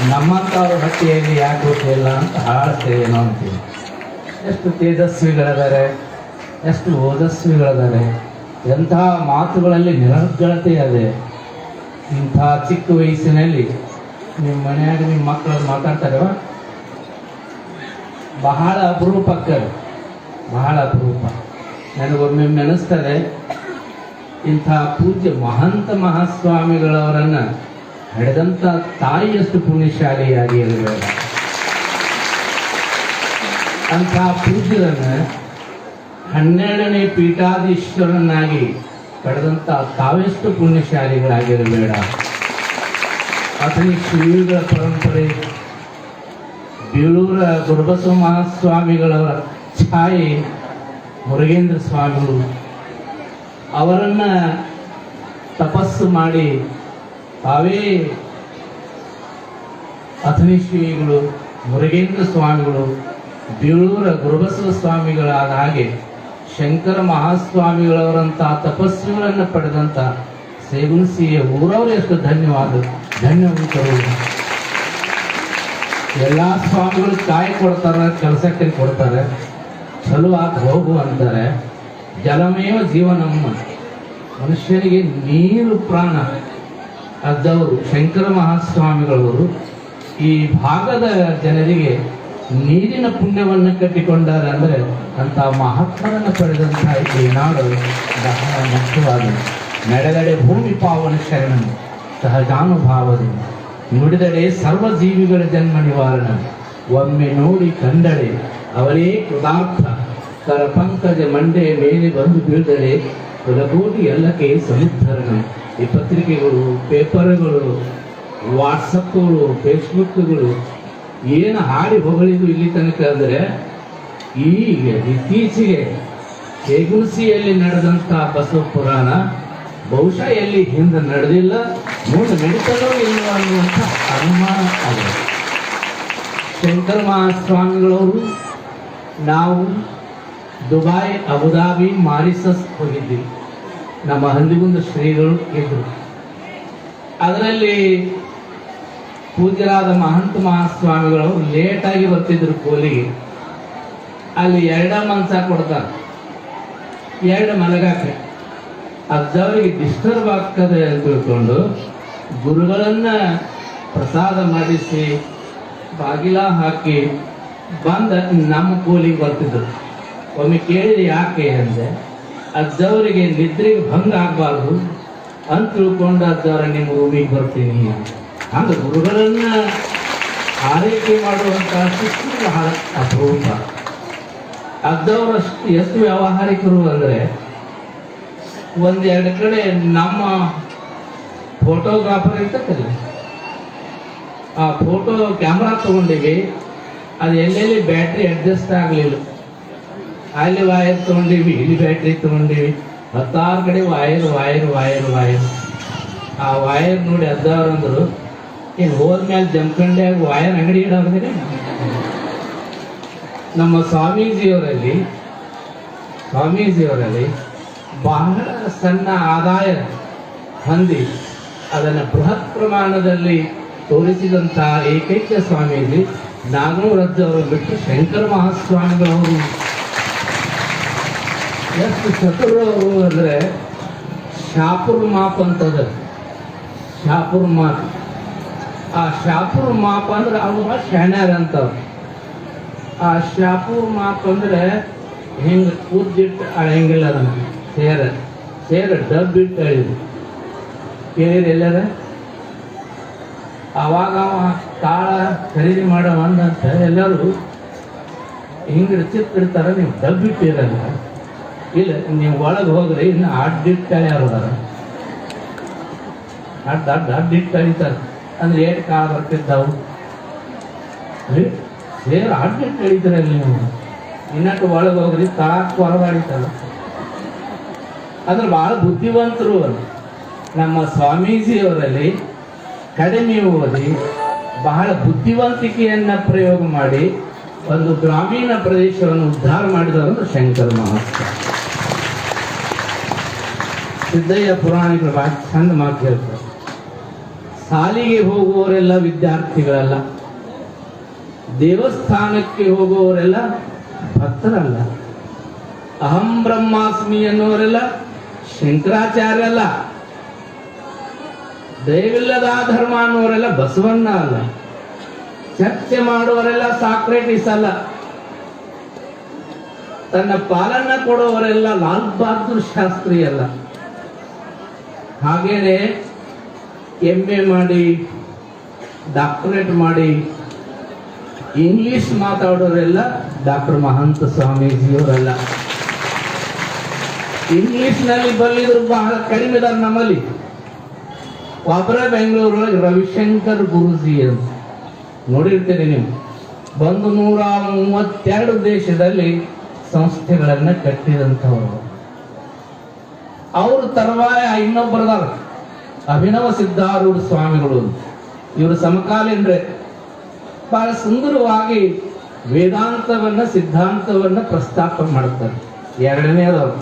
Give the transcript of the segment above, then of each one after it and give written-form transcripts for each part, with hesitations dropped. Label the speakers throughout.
Speaker 1: ನಮ್ಮಂಥವ್ರ ಹಟ್ಟಿಯಲ್ಲಿ ಯಾಕೆ ಗೊತ್ತಿಲ್ಲ ಅಂತ ಹಾಳ್ತೇವೇನೋ ಅಂತೀವಿ. ಎಷ್ಟು ತೇಜಸ್ವಿಗಳಿದ್ದಾರೆ, ಎಷ್ಟು ಓಜಸ್ವಿಗಳಿದ್ದಾರೆ, ಎಂಥ ಮಾತುಗಳಲ್ಲಿ ನಿರರ್ಗಳತೆ ಇದೆ. ಇಂಥ ಚಿಕ್ಕ ವಯಸ್ಸಿನಲ್ಲಿ ನಿಮ್ಮ ಮನೆಯಾಗ ನಿಮ್ಮ ಮಕ್ಕಳು ಮಾತಾಡ್ತಾರವ ಬಹಳ ಅಪರೂಪಕ್ಕೆ, ಬಹಳ ಅಪರೂಪ. ನನಗೊಮ್ಮೆ ನೆನೆಸ್ತದೆ, ಇಂಥ ಪೂಜ್ಯ ಮಹಂತ ಮಹಾಸ್ವಾಮಿಗಳವರನ್ನು ನಡೆದಂಥ ತಾಯಿಯಷ್ಟು ಪುಣ್ಯಶಾಲಿಯಾಗಿ ಇರಬೇಡ. ಅಂಥ ಪೂಜ್ಯರನ್ನು 12ನೇ ಪೀಠಾಧೀಶ್ವರನಾಗಿ ಪಡೆದಂಥ ತಾವೆಷ್ಟು ಪುಣ್ಯಶಾಲಿಗಳಾಗಿರಬೇಡ. ಅಥಣಿ ಶ್ರೀಗಳ ಪರಂಪರೆ ಬೇಳೂರ ಗುರುಬಸವ ಮಹಾಸ್ವಾಮಿಗಳವರ ಛಾಯೆ ಮುರುಗೇಂದ್ರ ಸ್ವಾಮಿಗಳು ಅವರನ್ನು ತಪಸ್ಸು ಮಾಡಿ ತಾವೇ ಅಥಣಿ ಶ್ರೀಗಳು ಮುರುಗೇಂದ್ರ ಸ್ವಾಮಿಗಳು ಬೇಳೂರ ಗುರುಬಸವ ಸ್ವಾಮಿಗಳಾದ ಹಾಗೆ ಶಂಕರ ಮಹಾಸ್ವಾಮಿಗಳವರಂಥ ತಪಸ್ವಿಗಳನ್ನು ಪಡೆದಂಥ ಸೇಗುಣಸಿಯ ಊರವರು ಎಷ್ಟು ಧನ್ಯವಂತರು. ಎಲ್ಲ ಸ್ವಾಮಿಗಳು ಕಾಯಿ ಕೊಡ್ತಾರೆ, ಕೆಲಸಕ್ಕೆ ಕೊಡ್ತಾರೆ, ಚಲೋ ಆಗಿ ಹೋಗು ಅಂತಾರೆ. ಜಲಮೇವ ಜೀವನಮ್ಮ, ಮನುಷ್ಯನಿಗೆ ನೀರು ಪ್ರಾಣ. ಅದ್ದವರು ಶಂಕರ ಮಹಾಸ್ವಾಮಿಗಳವರು ಈ ಭಾಗದ ಜನರಿಗೆ ನೀರಿನ ಪುಣ್ಯವನ್ನು ಕಟ್ಟಿಕೊಂಡಾರೆ. ಅಂದರೆ ಅಂಥ ಮಹಾತ್ಮರನ್ನು ಪಡೆದಂಥ ಈ ನಾಡು ಬಹಳ ಮುಖ್ಯವಾದದ್ದು. ನಡೆದಡೆ ಭೂಮಿ ಪಾವನ ಶರಣ ಸಹಜಾನುಭಾವದ, ನುಡಿದಡೆ ಸರ್ವಜೀವಿಗಳ ಜನ್ಮ ನಿವಾರಣ. ಒಮ್ಮೆ ನೋಡಿ ಕಂಡಡೆ ಅವರೇ ಕೃತಾರ್ಥ, ಕರ ಪಂಕಜ ಮಂಡೆ ಮೇಲೆ ಬಂದು ಬೀಳ್ದಡೆ ಕುಲಕೋಟಿ ಎಲ್ಲಕ್ಕೆ ಸಮುದ್ಧರಣ. ಈ ಪತ್ರಿಕೆಗಳು, ಪೇಪರ್ಗಳು, ವಾಟ್ಸಪ್ಗಳು, ಫೇಸ್ಬುಕ್ಗಳು ಏನು ಹಾಡಿ ಹೊಗಳಿದು ಇಲ್ಲಿ ತನಕ ಅಂದರೆ, ಈಗ ಇತ್ತೀಚೆಗೆ ಸೇಗುಣಸಿಯಲ್ಲಿ ನಡೆದಂಥ ಬಸವ ಪುರಾಣ ಬಹುಶಃ ಎಲ್ಲಿ ಹಿಂದೆ ನಡೆದಿಲ್ಲ, ಮುಂದೆ ನಡೀತದೋ ಇಲ್ಲ ಅನ್ನುವಂಥ ಅನುಮಾನ ಆಗಿದೆ. ಶಂಕರ ಮಹಾಸ್ವಾಮಿಗಳವರು ನಾವು ದುಬೈ, ಅಬುದಾಬಿ, ಮಾರಿಸಸ್ ಹೋಗಿದ್ದೀವಿ. ನಮ್ಮ ಹಂದಿಗುಂದ ಶ್ರೀಗಳು ಇದ್ದರು. ಅದರಲ್ಲಿ ಪೂಜ್ಯರಾದ ಮಹಂತ ಮಹಾಸ್ವಾಮಿಗಳು ಲೇಟಾಗಿ ಬರ್ತಿದ್ರು ಕೋಲಿಗೆ. ಅಲ್ಲಿ 2 ಮಂಚ ಕೊಡ್ತಾರೆ, 2 ಮಲಗಾಕೆ. ಅಜ್ಜವರಿಗೆ ಡಿಸ್ಟರ್ಬ್ ಆಗ್ತದೆ ಅಂತ ತಿಳ್ಕೊಂಡು ಗುರುಗಳನ್ನ ಪ್ರಸಾದ ಮಾಡಿಸಿ ಬಾಗಿಲ ಹಾಕಿ ಬಂದ ನಮ್ಮ ಕೋಲಿಗೆ ಬರ್ತಿದ್ರು. ಒಮ್ಮೆ ಕೇಳಿದ್ರೆ ಯಾಕೆ ಅಂದೆ, ಅಜ್ಜವರಿಗೆ ನಿದ್ರೆಗೆ ಭಂಗ ಆಗಬಾರ್ದು ಅಂತ ತಿಳ್ಕೊಂಡು ಅಜ್ಜವರ ನಿಮ್ಮ ರೂಮಿಗೆ ಬರ್ತೀನಿ. ಹಂಗೆ ಗುರುಗಳನ್ನ ಆರೈಕೆ ಮಾಡುವಂಥ ಶಿಸ್ತು ಬಹಳ ಅಪರೂಪ. ಅಜ್ಜವರಷ್ಟು ಎಷ್ಟು ವ್ಯಾವಹಾರಿಕರು ಅಂದರೆ, 1-2 ಕಡೆ ನಮ್ಮ ಫೋಟೋಗ್ರಾಫರ್ ಇರ್ತಕ್ಕಲ್ಲ, ಆ ಫೋಟೋ ಕ್ಯಾಮ್ರಾ ತಗೊಂಡಿವಿ. ಅದು ಎಲ್ಲೆಲ್ಲಿ ಬ್ಯಾಟ್ರಿ ಅಡ್ಜಸ್ಟ್ ಆಗಲಿಲ್ಲ, ಅಲ್ಲಿ ವಾಯರ್ ತೊಗೊಂಡಿವಿ, ಇಲ್ಲಿ ಬ್ಯಾಟ್ರಿ ತೊಗೊಂಡಿವಿ. 16 ಕಡೆ ವಾಯರ್. ಆ ವಾಯರ್ ನೋಡಿ ಅಜ್ಜವ್ರಂದ್ರು, ಏನು ಹೋದ್ಮೇಲೆ ಜಮಖಂಡಿಯಾಗ ವಾಯರ್ ಅಂಗಡಿ ಇಡೋದ್ರೆ. ನಮ್ಮ ಸ್ವಾಮೀಜಿಯವರಲ್ಲಿ ಬಹಳ ಸಣ್ಣ ಆದಾಯ ಹೊಂದಿ ಅದನ್ನು ಬೃಹತ್ ಪ್ರಮಾಣದಲ್ಲಿ ತೋರಿಸಿದಂಥ ಏಕೈಕ ಸ್ವಾಮೀಜಿ ನಾಗನೂರಜ್ಜವರು ಬಿಟ್ಟು ಶಂಕರ ಮಹಾಸ್ವಾಮಿಗಳವರು. ಎಷ್ಟು ಚತುರವರು ಅಂದರೆ, ಶಾಪುರ್ ಮಾಪ್ ಅಂತದ, ಶಾಪುರ್ ಮಾಪ್. ಆ ಶಾಪುರ್ ಮಾಪ್ ಅಂದ್ರೆ ಅವ್ರು ಶಾಣ್ಯಾರ ಅಂತವ್ರು. ಆ ಶಾಪುರ್ ಮಾಪ್ ಅಂದ್ರೆ ಹಿಂಗೆ ಕೂದಿಟ್ಟು ಅಳಂಗಿಲ್ಲ, ಅದನ್ನು ಸೇರ ಡಬ್ಬಿಟ್ಟು ಅಳಿದು ಕೇಳಿರಿ ಎಲ್ಲರ. ಅವಾಗ ಅವ ತಾಳ ಖರೀದಿ ಮಾಡೋ ಅಂದಂತ ಎಲ್ಲರೂ ಹಿಂಗೆ ಚಿತ್ತಿರ್ತಾರೆ, ನೀವು ಡಬ್ಬಿಟ್ಟಿರಲ್ಲ. ಇಲ್ಲ, ನೀವು ಒಳಗೆ ಹೋಗ್ರಿ, ಇನ್ನು ಅಡ್ಡಿಟ್ಟು ಅಳ್ಯಾರ, ಅಡ್ಡಿಟ್ಟು ಅಳಿತಾರೆ. ಅಂದ್ರೆ 8 ಕಾಲ ಬರ್ತಿದ್ದಾವು, ಸೇರು ಅಡ್ಡಿಟ್ಟು ಅಳಿದ್ರಲ್ಲಿ ನೀವು. ಇನ್ನಟ್ಟು ಒಳಗೆ ಹೋಗ್ರಿ, ತಳಕ್ಕೆ ಹೊರಬಾಡಿತಲ್ಲ. ಅಂದ್ರೆ ಬಹಳ ಬುದ್ಧಿವಂತರು. ನಮ್ಮ ಸ್ವಾಮೀಜಿಯವರಲ್ಲಿ ಕಡಿಮೆ ಓದಿ ಬಹಳ ಬುದ್ಧಿವಂತಿಕೆಯನ್ನ ಪ್ರಯೋಗ ಮಾಡಿ ಒಂದು ಗ್ರಾಮೀಣ ಪ್ರದೇಶವನ್ನು ಉದ್ಧಾರ ಮಾಡಿದವರು ಶಂಕರ ಮಹಾಸ್ವಾಮಿ. ಸಿದ್ದಯ್ಯ ಪುರಾಣಿಕರು ಭಾಳ ಚಂದ ಮಾತು ಹೇಳ್ತಾರೆ. ಶಾಲೆಗೆ ಹೋಗುವವರೆಲ್ಲ ವಿದ್ಯಾರ್ಥಿಗಳಲ್ಲ, ದೇವಸ್ಥಾನಕ್ಕೆ ಹೋಗುವವರೆಲ್ಲ ಭಕ್ತರಲ್ಲ, ಅಹಂ ಬ್ರಹ್ಮಾಸ್ಮಿ ಅನ್ನುವರೆಲ್ಲ ಶಂಕರಾಚಾರ್ಯ ಅಲ್ಲ, ದಯವಿಲ್ಲದ ಧರ್ಮ ಅನ್ನುವರೆಲ್ಲ ಬಸವಣ್ಣ ಅಲ್ಲ, ಚರ್ಚೆ ಮಾಡುವವರೆಲ್ಲ ಸಾಕ್ರೆಟಿಸ್ ಅಲ್ಲ, ತನ್ನ ಪಾಲನ್ನ ಕೊಡುವವರೆಲ್ಲ ಲಾಲ್ ಬಹದ್ದೂರ್ ಶಾಸ್ತ್ರಿ ಅಲ್ಲ. ಹಾಗೇನೆ MA ಮಾಡಿ ಡಾಕ್ಟರೇಟ್ ಮಾಡಿ ಇಂಗ್ಲಿಷ್ ಮಾತಾಡೋರೆಲ್ಲ ಡಾಕ್ಟರ್ ಮಹಂತ ಸ್ವಾಮೀಜಿಯವರಲ್ಲ. ಇಂಗ್ಲಿಷ್ನಲ್ಲಿ ಬಲ್ಲಿದ್ರು ಬಹಳ ಕಡಿಮೆ ಇದಾರೆ ನಮ್ಮಲ್ಲಿ. ಒಬ್ಬರ ಬೆಂಗಳೂರೊಳಗೆ ರವಿಶಂಕರ್ ಗುರುಜಿ ಅಂತ ನೋಡಿರ್ತೀರಿ ನೀವು. 132 ದೇಶದಲ್ಲಿ ಸಂಸ್ಥೆಗಳನ್ನ ಕಟ್ಟಿದಂಥವರು. ಅವರು ತರುವಾಯ ಇನ್ನೊಬ್ಬರದಾರ ಅಭಿನವ ಸಿದ್ಧಾರೂಢ ಸ್ವಾಮಿಗಳು. ಇವರು ಸಮಕಾಲೀನರೇ. ಬಹಳ ಸುಂದರವಾಗಿ ವೇದಾಂತವನ್ನ ಸಿದ್ಧಾಂತವನ್ನ ಪ್ರಸ್ತಾಪ ಮಾಡ್ತಾರೆ. ಎರಡನೇದವರು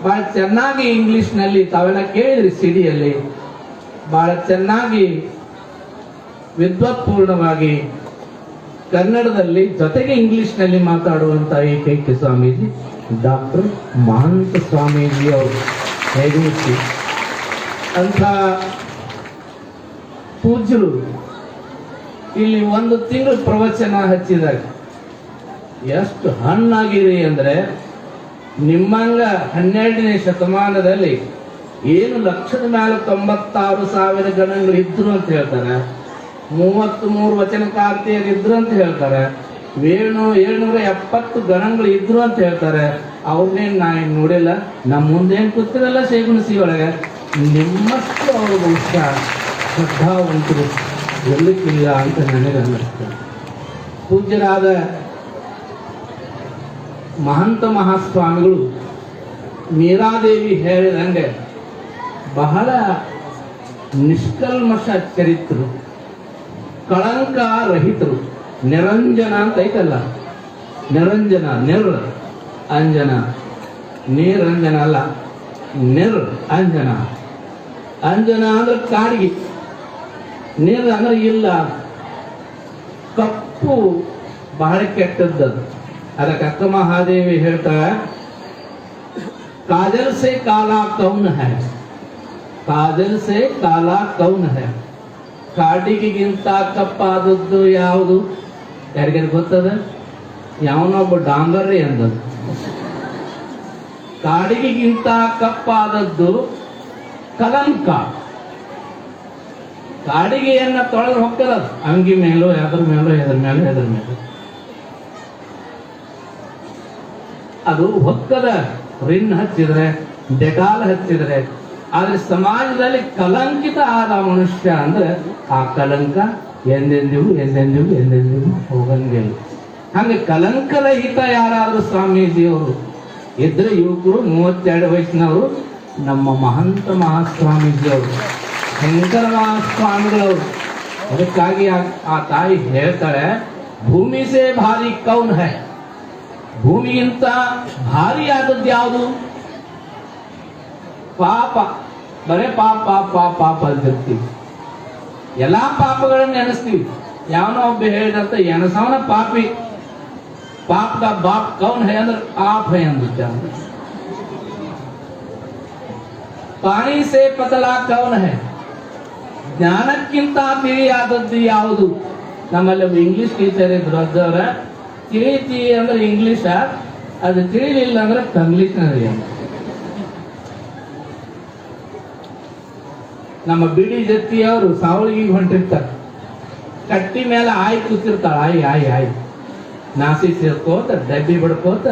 Speaker 1: ಬಹಳ ಚೆನ್ನಾಗಿ ಇಂಗ್ಲಿಷ್ನಲ್ಲಿ ತಾವೆಲ್ಲ ಕೇಳಿದ್ರಿ, ಸಿಡಿಯಲ್ಲಿ ಬಹಳ ಚೆನ್ನಾಗಿ ವಿದ್ವತ್ಪೂರ್ಣವಾಗಿ ಕನ್ನಡದಲ್ಲಿ ಜೊತೆಗೆ ಇಂಗ್ಲಿಷ್ನಲ್ಲಿ ಮಾತಾಡುವಂತ ಏಕೈಕ ಸ್ವಾಮೀಜಿ ಡಾಕ್ಟರ್ ಮಹಂತ ಸ್ವಾಮೀಜಿ ಅವರು. ಹೇಗುತ್ತಿ ಅಂತ ಪೂಜ್ಯರು ಇಲ್ಲಿ 1 ತಿಂಗಳು ಪ್ರವಚನ ಹಚ್ಚಿದಾಗ ಎಷ್ಟು ಹಣ್ಣಾಗಿರಿ ಅಂದ್ರೆ, ನಿಮ್ಮಂಗ 12ನೇ ಶತಮಾನದಲ್ಲಿ ಏನು ಲಕ್ಷದ ಮೇಲೆ 96,000 ಗಣಗಳು ಇದ್ರು ಅಂತ ಹೇಳ್ತಾರೆ, 33 ವಚನಕಾರ್ತಿಯರು ಇದ್ರು ಅಂತ ಹೇಳ್ತಾರೆ, 770 ಗಣಗಳು ಇದ್ರು ಅಂತ ಹೇಳ್ತಾರೆ. ಅವ್ರನ್ನೇನು ನಾ ನೋಡಿಲ್ಲ, ನಮ್ಮ ಮುಂದೇನು ಕೂತಿರಲ್ಲ ಶೇಗುಣಸಿ ಒಳಗೆ, ನಿಮ್ಮಷ್ಟು ಅವರು ಬಹುಶಃ ಶ್ರದ್ಧಾವಂತರು ಎಲ್ಲಿಕ್ಕಿಲ್ಲ ಅಂತ ನನಗೆ ಅನ್ನಿಸ್ತದೆ. ಪೂಜ್ಯರಾದ ಮಹಂತ ಮಹಾಸ್ವಾಮಿಗಳು ಮೀರಾದೇವಿ ಹೇಳಿದಂಗೆ ಬಹಳ ನಿಷ್ಕಲ್ಮಶ ಚರಿತ್ರು, ಕಳಂಕ ರಹಿತರು. ನಿರಂಜನ ಅಂತ ಐತಲ್ಲ, ನಿರಂಜನ, ಅಂಜನ, ನಿರಂಜನ ಅಲ್ಲ, ಅಂಜನ. ಅಂಜನ ಅಂದ್ರೆ ಕಾಡಿಗೆ, ಅಂದ್ರೆ ಇಲ್ಲ. ಕಪ್ಪು ಬಹಳ ಕೆಟ್ಟದ್ದದು. ಅದಕ್ಕೆ ಅಕ್ಕ ಮಹಾದೇವಿ ಹೇಳ್ತಾಳೆ, ಕಾಜಲ್ ಸೆ ಕಾಲಾ ಕೌನ್ ಹೈ, ಕಾಜಲ್ ಸೆ ಕಾಲಾ ಕೌನ್ ಹೈ. ಕಾಡಿಗಿಂತ ಕಪ್ಪಾದದ್ದು ಯಾವುದು? ಯಾರಿಗಾರು ಗೊತ್ತದ? ಯಾವನೊಬ್ಬ ಡಾಂಗರ್ರಿ ಅಂದದ್ದು. ಕಾಡಿಗಿಂತ ಕಪ್ಪಾದದ್ದು ಕಲಂಕ. ಕಾಡಿಗೆಯನ್ನ ತೊಳೆದು ಹೋಗ್ತದ, ಅಂಗಿ ಮೇಲೋ ಎದ್ರ ಮೇಲೆ ಅದು ಹೊಕ್ಕದ. ರಿನ್ ಹಚ್ಚಿದ್ರೆ, ಡೆಟಾಲ್ ಹಚ್ಚಿದ್ರೆ. ಆದ್ರೆ ಸಮಾಜದಲ್ಲಿ ಕಲಂಕಿತ ಆದ ಮನುಷ್ಯ ಅಂದ್ರೆ ಆ ಕಲಂಕ ಎಂದೆಂದಿಗೂ ಹೋಗಂಗಿಲ್ಲ. ಹಂಗೆ ಕಲಂಕರಹಿತ ಯಾರಾದ್ರೂ ಸ್ವಾಮೀಜಿಯವರು ಇದ್ರೆ, ಯುವಕರು 32 ವಯಸ್ಸಿನವರು, ನಮ್ಮ ಮಹಂತ ಮಹಾಸ್ವಾಮೀಜಿಯವರು, ಶಂಕರ ಮಹಾಸ್ವಾಮಿಗಳವರು. ಅದಕ್ಕಾಗಿ ಆ ತಾಯಿ ಹೇಳ್ತಾಳೆ, ಭೂಮಿ ಸೇ ಭಾರಿ ಕೌನ್ ಹೈ, ಭೂಮಿಗಿಂತ ಭಾರಿ ಆದದ್ದು ಯಾವುದು? ಪಾಪ. ಬರೇ ಪಾಪ ಪಾಪ ಪಾಪ ಅಂತಿರ್ತೀವಿ, ಎಲ್ಲಾ ಪಾಪಗಳನ್ನ ಎನಿಸ್ತೀವಿ. ಯಾವನೋ ಒಬ್ಬ ಹೇಳಿದಂತ ಎನಸವನ ಪಾಪಿ. ಪಾಪ ಕಾ ಬಾಪ್ ಕೌನ್ ಹೈ ಅಂದ್ರೆ ಆಪ್ ಹೈ ಅಂದ್ಬಿಟ್ಟ. ಪಾಣಿ ಸೇ ಪತಲಾ ಕೌನ್ ಹೈ, ಜ್ಞಾನಕ್ಕಿಂತ ತಿಳಿಯಾದದ್ದು ಯಾವುದು? ನಮ್ಮಲ್ಲಿ ಒಬ್ಬ ಇಂಗ್ಲಿಷ್ ಟೀಚರ್ ಇದ್ರು, ಅಜ್ಜವ್ರ. ತಿಳಿತಿ ಅಂದ್ರೆ ಇಂಗ್ಲಿಷ, ಅದು ತಿಳಿಲಿಲ್ಲ ಅಂದ್ರೆ ಕಂಗ್ಲೀಷ್ ನರಿ ಅಂತ. ನಮ್ಮ ಬಿಡಿ ಜೊತೆಯವರು ಸಾವಳಿಗೆ ಹೊಂಟಿರ್ತಾರೆ, ಕಟ್ಟಿ ಮೇಲೆ ಆಯ್ ಕೂತಿರ್ತಾಳ. ಆಯ್ ನಾಸಿ ಸೇರ್ಕೋತ, ಡಬ್ಬಿ ಬಡ್ಕೋತ,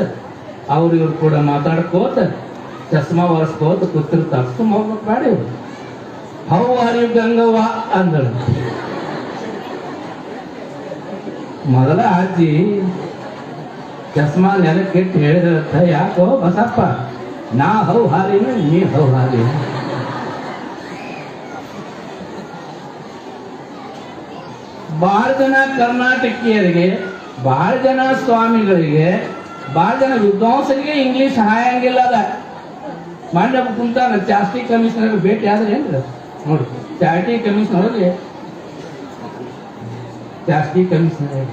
Speaker 1: ಅವ್ರು ಇವ್ರು ಕೂಡ ಮಾತಾಡ್ಕೋತ, ಚಸ್ಮಾ ಒರೆಸ್ಕೋತ ಕೂತಿರ್ತಾರ. ಸುಮ್ಮ ಹೋಗ್ಬೇಕು ಬೇಡ ಇವ್ರು. ಹೌ ಆರ್ ಯು ಗಂಗವ್ವ ಅಂದಳು. ಮೊದಲ ಅಜ್ಜಿ ಚಸ್ಮಾ ನೆಲಕ್ಕಿಟ್ಟು ಹೇಳಿದ್ರತ್ತ, ಯಾಕೋ ಬಸಪ್ಪ, ನಾ ಹೌ ಹಾರಿನ, ನೀ ಹೌ ಹಾರಿನ. ಬಹಳ ಜನ ಕರ್ನಾಟಕೀಯರಿಗೆ, ಬಹಳ ಜನ ಸ್ವಾಮಿಗಳಿಗೆ, ಬಹಳ ಜನ ವಿದ್ವಾಂಸರಿಗೆ ಇಂಗ್ಲಿಷ್ ಹಾಯಂಗಿಲ್ಲ. ಅದ ಮಂಡಪ ಕುಂತಾನ, ಜಾಸ್ತಿ ಕಮಿಷನರ್ ಭೇಟಿ ಆದ್ರೆ ಏನ್ರಿ ನೋಡಿ ಚಾರಿಟಿ ಕಮಿಷನ್ ಹೋಗಿ ಜಾಸ್ತಿ ಕಮಿಷನ್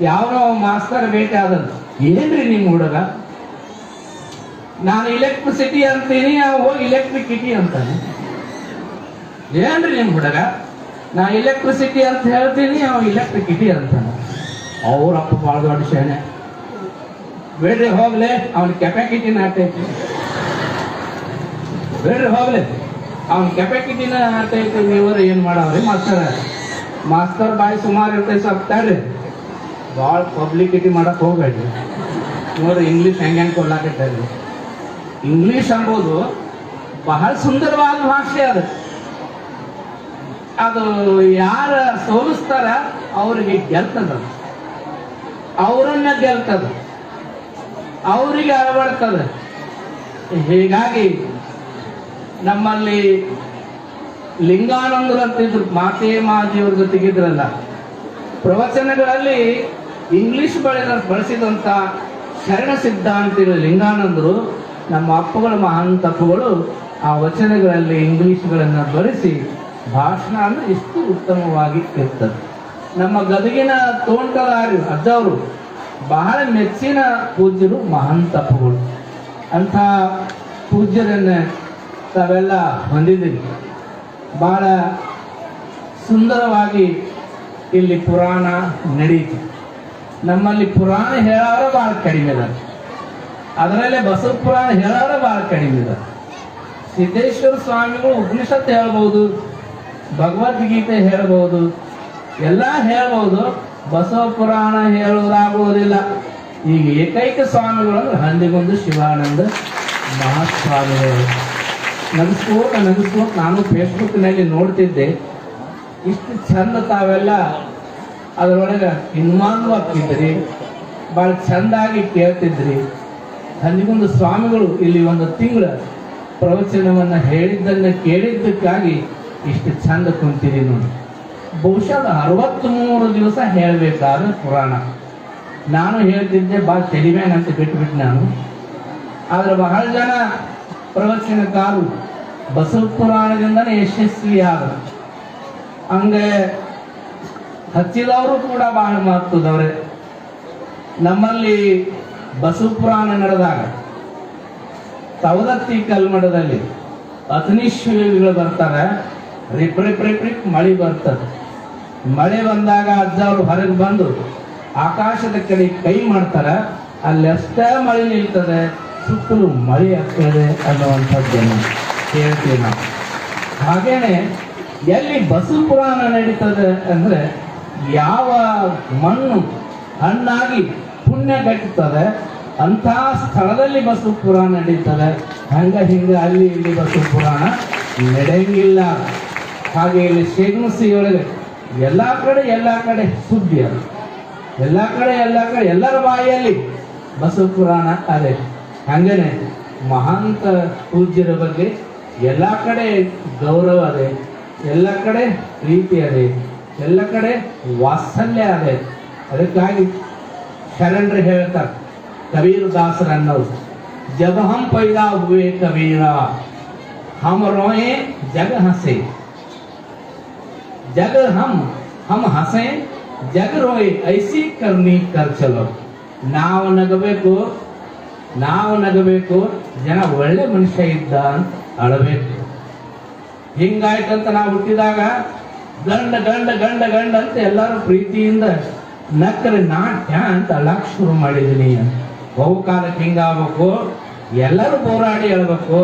Speaker 1: ಯಾವ ಮಾಸ್ತರ್ ಭೇಟಿ ಆದದ್ದು, ಏನ್ರಿ ನಿಮ್ ಹುಡುಗ, ನಾನು ಇಲೆಕ್ಟ್ರಿಸಿಟಿ ಅಂತೀನಿ, ಹೋಗಿ ಇಲೆಕ್ಟ್ರಿಸಿಟಿ ಅಂತಾನೆ. ಏನ್ರಿ ನಿಮ್ ಹುಡುಗ, ನಾ ಇಲೆಕ್ಟ್ರಿಸಿಟಿ ಅಂತ ಹೇಳ್ತೀನಿ, ಅವ ಇಲೆಕ್ಟ್ರಿಸಿಟಿ ಅಂತಾನೆ. ಅವ್ರಪ್ಪ ಭಾಳ ದೊಡ್ಡ ಶಾನೆ, ಬೇಡ್ರಿ ಹೋಗ್ಲೆ, ಅವನ ಕೆಪಾಸಿಟಿನ ಆಗ್ತೈತಿ, ಬೇಡ್ರಿ ಹೋಗ್ಲೆ ಅವನ ಕೆಪಾಸಿಟಿನ ಆಗ್ತೈತಿ. ಇವರು ಏನ್ ಮಾಡವ್ರಿ ಮಾಸ್ತರ್ ಬಾಯಿ ಸುಮಾರು ಇರ್ತೈತಿ, ಸ್ವಲ್ಪ ತಡ್ರಿ, ಭಾಳ ಪಬ್ಲಿಸಿಟಿ ಮಾಡಕ್ ಹೋಗ್ಬೇಡ್ರಿ. ನೋಡ್ರಿ ಇಂಗ್ಲೀಷ್ ಹೆಂಗೆ ಕೊಡ್ಲಾಕೈತಿ. ಇಂಗ್ಲಿಷ್ ಅಂಬೋದು ಬಹಳ ಸುಂದರವಾದ ಭಾಷೆ. ಅದು ಯಾರ ಸೋಲಿಸ್ತಾರ ಅವ್ರಿಗೆ ಗೆಲ್ತದ, ಅವರನ್ನ ಗೆಲ್ತದ, ಅವರಿಗೆ ಅಳವಡ್ತದ. ಹೀಗಾಗಿ ನಮ್ಮಲ್ಲಿ ಲಿಂಗಾನಂದರು ಅಂತಿದ್ರು, ಮಾತೆ ಮಾಜಿಯವ್ರ ಜೊತೆಗಿದ್ರಲ್ಲ, ಪ್ರವಚನಗಳಲ್ಲಿ ಇಂಗ್ಲಿಷ್ ಬಳಸಿದಂತ ಶರಣ ಸಿದ್ಧಾಂತಿಗಳು ಲಿಂಗಾನಂದರು, ನಮ್ಮ ಅಪ್ಪಗಳ ಮಹಾನ್ ತಪ್ಪುಗಳು ಆ ವಚನಗಳಲ್ಲಿ ಇಂಗ್ಲಿಷ್ಗಳನ್ನು ಬಳಸಿ ಭಾಷಣ ಅಂದ್ರೆ ಎಷ್ಟು ಉತ್ತಮವಾಗಿ ಇರ್ತದೆ. ನಮ್ಮ ಗದಗಿನ ತೋಂಟದಾರಿ ಅಜ್ಜವರು ಬಹಳ ಮೆಚ್ಚಿನ ಪೂಜ್ಯರು, ಮಹಾನ್ ತಪ್ಪುಗಳು. ಅಂಥ ಪೂಜ್ಯರನ್ನ ತಾವೆಲ್ಲ ಹೊಂದಿದ್ದೀವಿ. ಬಹಳ ಸುಂದರವಾಗಿ ಇಲ್ಲಿ ಪುರಾಣ ನಡೀತು. ನಮ್ಮಲ್ಲಿ ಪುರಾಣ ಹೇಳೋರು ಬಹಳ ಕಡಿಮೆ ಇದ್ದಾರೆ, ಅದರಲ್ಲೇ ಬಸವ ಪುರಾಣ ಹೇಳೋರು ಬಹಳ ಕಡಿಮೆ ಇದ್ದಾರೆ. ಸಿದ್ದೇಶ್ವರ ಸ್ವಾಮಿಗಳು ಉಪನಿಷತ್ ಹೇಳ್ಬೋದು, ಭಗವದ್ಗೀತೆ ಹೇಳ್ಬೋದು, ಎಲ್ಲ ಹೇಳ್ಬೋದು, ಬಸವ ಪುರಾಣ ಹೇಳೋದಾಗುವುದಿಲ್ಲ. ಈಗ ಏಕೈಕ ಸ್ವಾಮಿಗಳು ಅಂದ್ರೆ ಹಂದಿಗೊಂದು ಶಿವಾನಂದ ಮಹಾಸ್ವಾಮಿಗಳು. ನಗಿಸ್ಕೋತ ನಾನು ಫೇಸ್ಬುಕ್ನಲ್ಲಿ ನೋಡ್ತಿದ್ದೆ, ಇಷ್ಟು ಚಂದ ತಾವೆಲ್ಲ ಅದರೊಳಗೆ ಇನ್ವಾಲ್ವ್ ಆಗ್ತಿದ್ರಿ, ಭಾಳ ಚಂದಾಗಿ ಕೇಳ್ತಿದ್ರಿ. ಹಂದಿಗೊಂದು ಸ್ವಾಮಿಗಳು ಇಲ್ಲಿ ಒಂದು ತಿಂಗಳ ಪ್ರವಚನವನ್ನು ಹೇಳಿದ್ದನ್ನು ಕೇಳಿದ್ದಕ್ಕಾಗಿ ಇಷ್ಟು ಚಂದ ಕುಂತೀರಿ ನೋಡಿ. ಬಹುಶಃ 63 ದಿವಸ ಹೇಳಬೇಕಾದ ಪುರಾಣ. ನಾನು ಹೇಳ್ತಿದ್ದೆ ಭಾಳ ತೆಲಿಮ್ಯಾನ್ ಅಂತ ಬಿಟ್ಬಿಟ್ಟು ನಾನು. ಆದ್ರೆ ಬಹಳ ಜನ ಪ್ರವಚನಕಾರರು ಬಸವ ಪುರಾಣದಿಂದನೇ ಯಶಸ್ವಿಯಾದ, ಹಂಗೆ ಹಚ್ಚಿದವರು ಕೂಡ ಬಹಳ ಮಹತ್ವದವ್ರೆ. ನಮ್ಮಲ್ಲಿ ಬಸವ ಪುರಾಣ ನಡೆದಾಗ ಸವದತ್ತಿ ಕಲ್ಮಠದಲ್ಲಿ ಅಗ್ನಿಶ್ವರಿಗಳು ಬರ್ತಾರೆ, ರಿಪ್ ರಿಪ್ ರಿಪ್ ರಿಪ್ ಮಳೆ ಬರ್ತದೆ. ಮಳೆ ಬಂದಾಗ ಅಜ್ಜವರು ಹೊರಗೆ ಬಂದು ಆಕಾಶದ ಕಡೆ ಕೈ ಮಾಡ್ತಾರೆ, ಅಲ್ಲೆಷ್ಟೇ ಮಳೆ ನಿಲ್ತದೆ, ಸುತ್ತಲೂ ಮಳೆ ಆಗ್ತದೆ ಅನ್ನುವಂಥದ್ದನ್ನು ಹೇಳ್ತೀವಿ ನಾವು. ಹಾಗೇನೆ ಎಲ್ಲಿ ಬಸವ ಪುರಾಣ ನಡೀತದೆ ಅಂದ್ರೆ ಯಾವ ಮಣ್ಣು ಹಣ್ಣಾಗಿ ಪುಣ್ಯ ಗಟ್ಟುತ್ತದೆ ಅಂಥ ಸ್ಥಳದಲ್ಲಿ ಬಸವ ಪುರಾಣ ನಡೀತದೆ. ಹಿಂಗ ಅಲ್ಲಿ ಇಲ್ಲಿ ಬಸವ ಪುರಾಣ ನಡೆಯಂಗಿಲ್ಲ. ಹಾಗೆ ಇಲ್ಲಿ ಶೇಖಮಸಿಯೊಳಗೆ ಎಲ್ಲ ಕಡೆ ಸುದ್ದಿ, ಅದು ಎಲ್ಲ ಕಡೆ ಎಲ್ಲರ ಬಾಯಿಯಲ್ಲಿ ಬಸವ ಪುರಾಣ ಅದೇ. ಹಂಗನೆ ಮಹಾಂತ ಪೂಜ್ಯರ ಬಗ್ಗೆ ಎಲ್ಲ ಕಡೆ ಗೌರವ ಅದೇ, ಎಲ್ಲ ಕಡೆ ಪ್ರೀತಿ ಅದೇ, ಎಲ್ಲ ಕಡೆ ವಾತ್ಸಲ್ಯ ಅದೇ. ಅದಕ್ಕಾಗಿ ಶರಣರು ಹೇಳ್ತಾರೆ, ಕಬೀರ್ ದಾಸರ ಅನ್ನೋರು, ಜब हम पैदा हुए कबीरा हम रोए जग हंसे, जग हम हंसे जग रोए ऐसी करनी कर चलो. ನಾವು ನಗಬೇಕು, ಜನ ಒಳ್ಳೆ ಮನುಷ್ಯ ಇದ್ದ ಅಂತ ಅಳಬೇಕು. ಹಿಂಗಾಯ್ತಂತ ನಾವು ಹುಟ್ಟಿದಾಗ ಗಂಡ ಗಂಡ ಗಂಡ ಗಂಡ ಅಂತ ಎಲ್ಲರೂ ಪ್ರೀತಿಯಿಂದ ನಕ್ಕರೆ ನಾಟ್ಯ ಅಂತ ಅಳಕ್ ಶುರು ಮಾಡಿದೀನಿ ಅಂತ. ಬಹುಕಾಲಕ್ಕೆ ಹಿಂಗಾಗಬೇಕು, ಎಲ್ಲರೂ ಹೋರಾಡಿ ಹೇಳ್ಬೇಕು,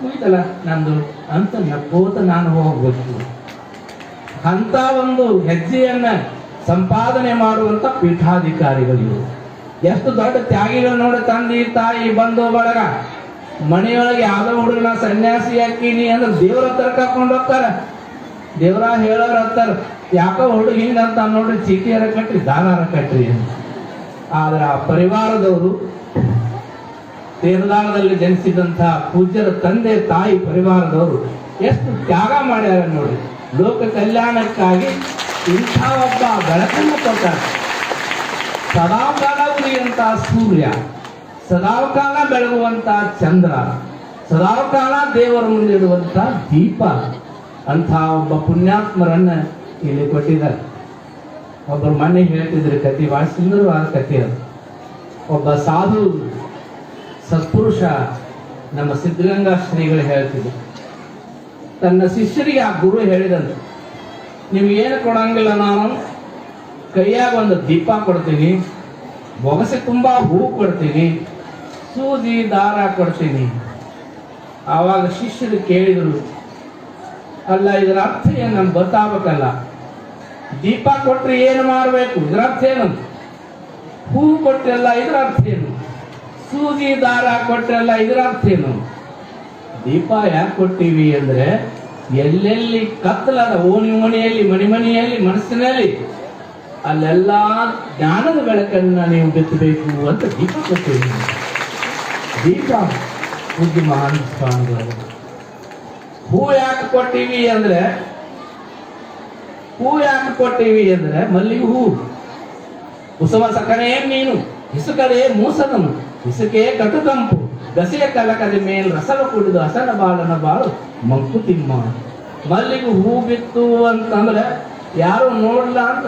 Speaker 1: ಮುಗಿತಲ್ಲ ನಂದು ಅಂತ ನಕ್ಕೋತ ನಾನು ಹೋಗ್ಬೇಕು. ಅಂತ ಒಂದು ಹೆಜ್ಜೆಯನ್ನ ಸಂಪಾದನೆ ಮಾಡುವಂತ ಪೀಠಾಧಿಕಾರಿಗಳು ಎಷ್ಟು ದೊಡ್ಡ ತ್ಯಾಗಿಗಳು ನೋಡಿ. ತಂದೆ ತಾಯಿ ಬಂಧು ಬಳಗ ಮನೆಯೊಳಗೆ ಯಾವ್ದೋ ಹುಡುಗನ ಸನ್ಯಾಸಿ ಹಾಕಿನಿ ಅಂದ್ರೆ ದೇವ್ರ ಹತ್ರ ಕರ್ಕೊಂಡು ಹೋಗ್ತಾರ. ದೇವ್ರ ಹೇಳೋರ್ ಹತ್ತಾರ, ಯಾಕೋ ಹುಡುಗ ಹಿಂಗಂತ ನೋಡ್ರಿ, ಚೀಟಿಯರ ಕಟ್ರಿ, ದಾನಾರ ಕಟ್ರಿ ಅಂತ. ಆದ್ರೆ ಆ ಪರಿವಾರದವರು, ತೇರದಾಳದಲ್ಲಿ ಜನಿಸಿದಂತಹ ಪೂಜ್ಯರ ತಂದೆ ತಾಯಿ ಪರಿವಾರದವರು ಎಷ್ಟು ತ್ಯಾಗ ಮಾಡ್ಯಾರ ನೋಡಿ. ಲೋಕ ಕಲ್ಯಾಣಕ್ಕಾಗಿ ಇಂಥ ಒಬ್ಬ ಬೆಳಕನ್ನು ಕೊಟ್ಟಾರ. ಸದಾಕಾಲ ಉರಿಯುವಂತಹ ಸೂರ್ಯ, ಸದಾಕಾಲ ಬೆಳಗುವಂತಹ ಚಂದ್ರ, ಸದಾಕಾಲ ದೇವರ ಮುಂದಿಡುವಂತ ದೀಪ ಅಂತ ಒಬ್ಬ ಪುಣ್ಯಾತ್ಮರನ್ನ ಇಲ್ಲಿ ಕೊಟ್ಟಿದ್ದಾರೆ. ಒಬ್ಬರು ಮನೆ ಹೇಳ್ತಿದ್ರು ಕತೆ, ಬಹಳ ಸುಂದರವಾದ ಕತೆ ಅದು. ಒಬ್ಬ ಸಾಧು ಸತ್ಪುರುಷ ನಮ್ಮ ಸಿದ್ಧಗಂಗಾ ಶ್ರೀಗಳು ಹೇಳ್ತಿದ್ರು, ತನ್ನ ಶಿಷ್ಯರಿಗೆ ಆ ಗುರು ಹೇಳಿದಂತೆ, ನಿಮ್ಗೇನು ಕೊಡಂಗಿಲ್ಲ, ನಾನು ಕೈಯಾಗ ಒಂದು ದೀಪ ಕೊಡ್ತೀನಿ, ಬೊಗಸೆ ತುಂಬಾ ಹೂ ಕೊಡ್ತೀನಿ, ಸೂಜಿ ದಾರ ಕೊಡ್ತೀನಿ. ಆವಾಗ ಶಿಷ್ಯರು ಕೇಳಿದ್ರು, ಅಲ್ಲ ಇದರ ಅರ್ಥ ಏನು ನಮ್ಗೆ ಗೊತ್ತಾಗಬೇಕಲ್ಲ, ದೀಪ ಕೊಟ್ರೆ ಏನು ಮಾಡಬೇಕು, ಇದರ ಅರ್ಥ ಏನು? ಹೂ ಕೊಟ್ರಲ್ಲ ಇದರ ಅರ್ಥ ಏನು? ಸೂಜಿ ದಾರ ಕೊಟ್ರಲ್ಲ ಇದರ ಅರ್ಥ ಏನು? ದೀಪ ಯಾಕೆ ಕೊಟ್ಟಿವಿ ಅಂದ್ರೆ, ಎಲ್ಲೆಲ್ಲಿ ಕತ್ತಲದ ಓಣಿಯಲ್ಲಿ ಮಣಿಮಣಿಯಲ್ಲಿ ಮನಸ್ಸಿನಲ್ಲಿ ಅಲ್ಲೆಲ್ಲ ಜ್ಞಾನದ ಬೆಳಕನ್ನ ನೀವು ಬಿತ್ತಬೇಕು ಅಂತ ದೀಪ ಕೊಟ್ಟಿವಿ. ದೀಪ ಬುದ್ಧಿ ಮಹಾನ್ ಸ್ವಾಮಿಗಳು. ಹೂ ಯಾಕೆ ಕೊಟ್ಟಿವಿ ಅಂದ್ರೆ ಮಲ್ಲಿಗೆ ಹೂ ಕುಸುಮ ಸಕಣೆ ನೀನು, ಇಸುಕಡೆ ಮೂಸದನು, ಇಸುಕೆ ಕಟುಕಂಪು, ಗಸಿಯ ಕಲಕದ ಮೇಲ್ ರಸವ ಕುಡಿದು ಹಸನ ಬಾಳನ ಬಾಳು ಮಂಕುತಿಮ್ಮ. ಮಲ್ಲಿಗೆ ಹೂ ಬಿತ್ತು ಅಂತಂದ್ರೆ ಯಾರು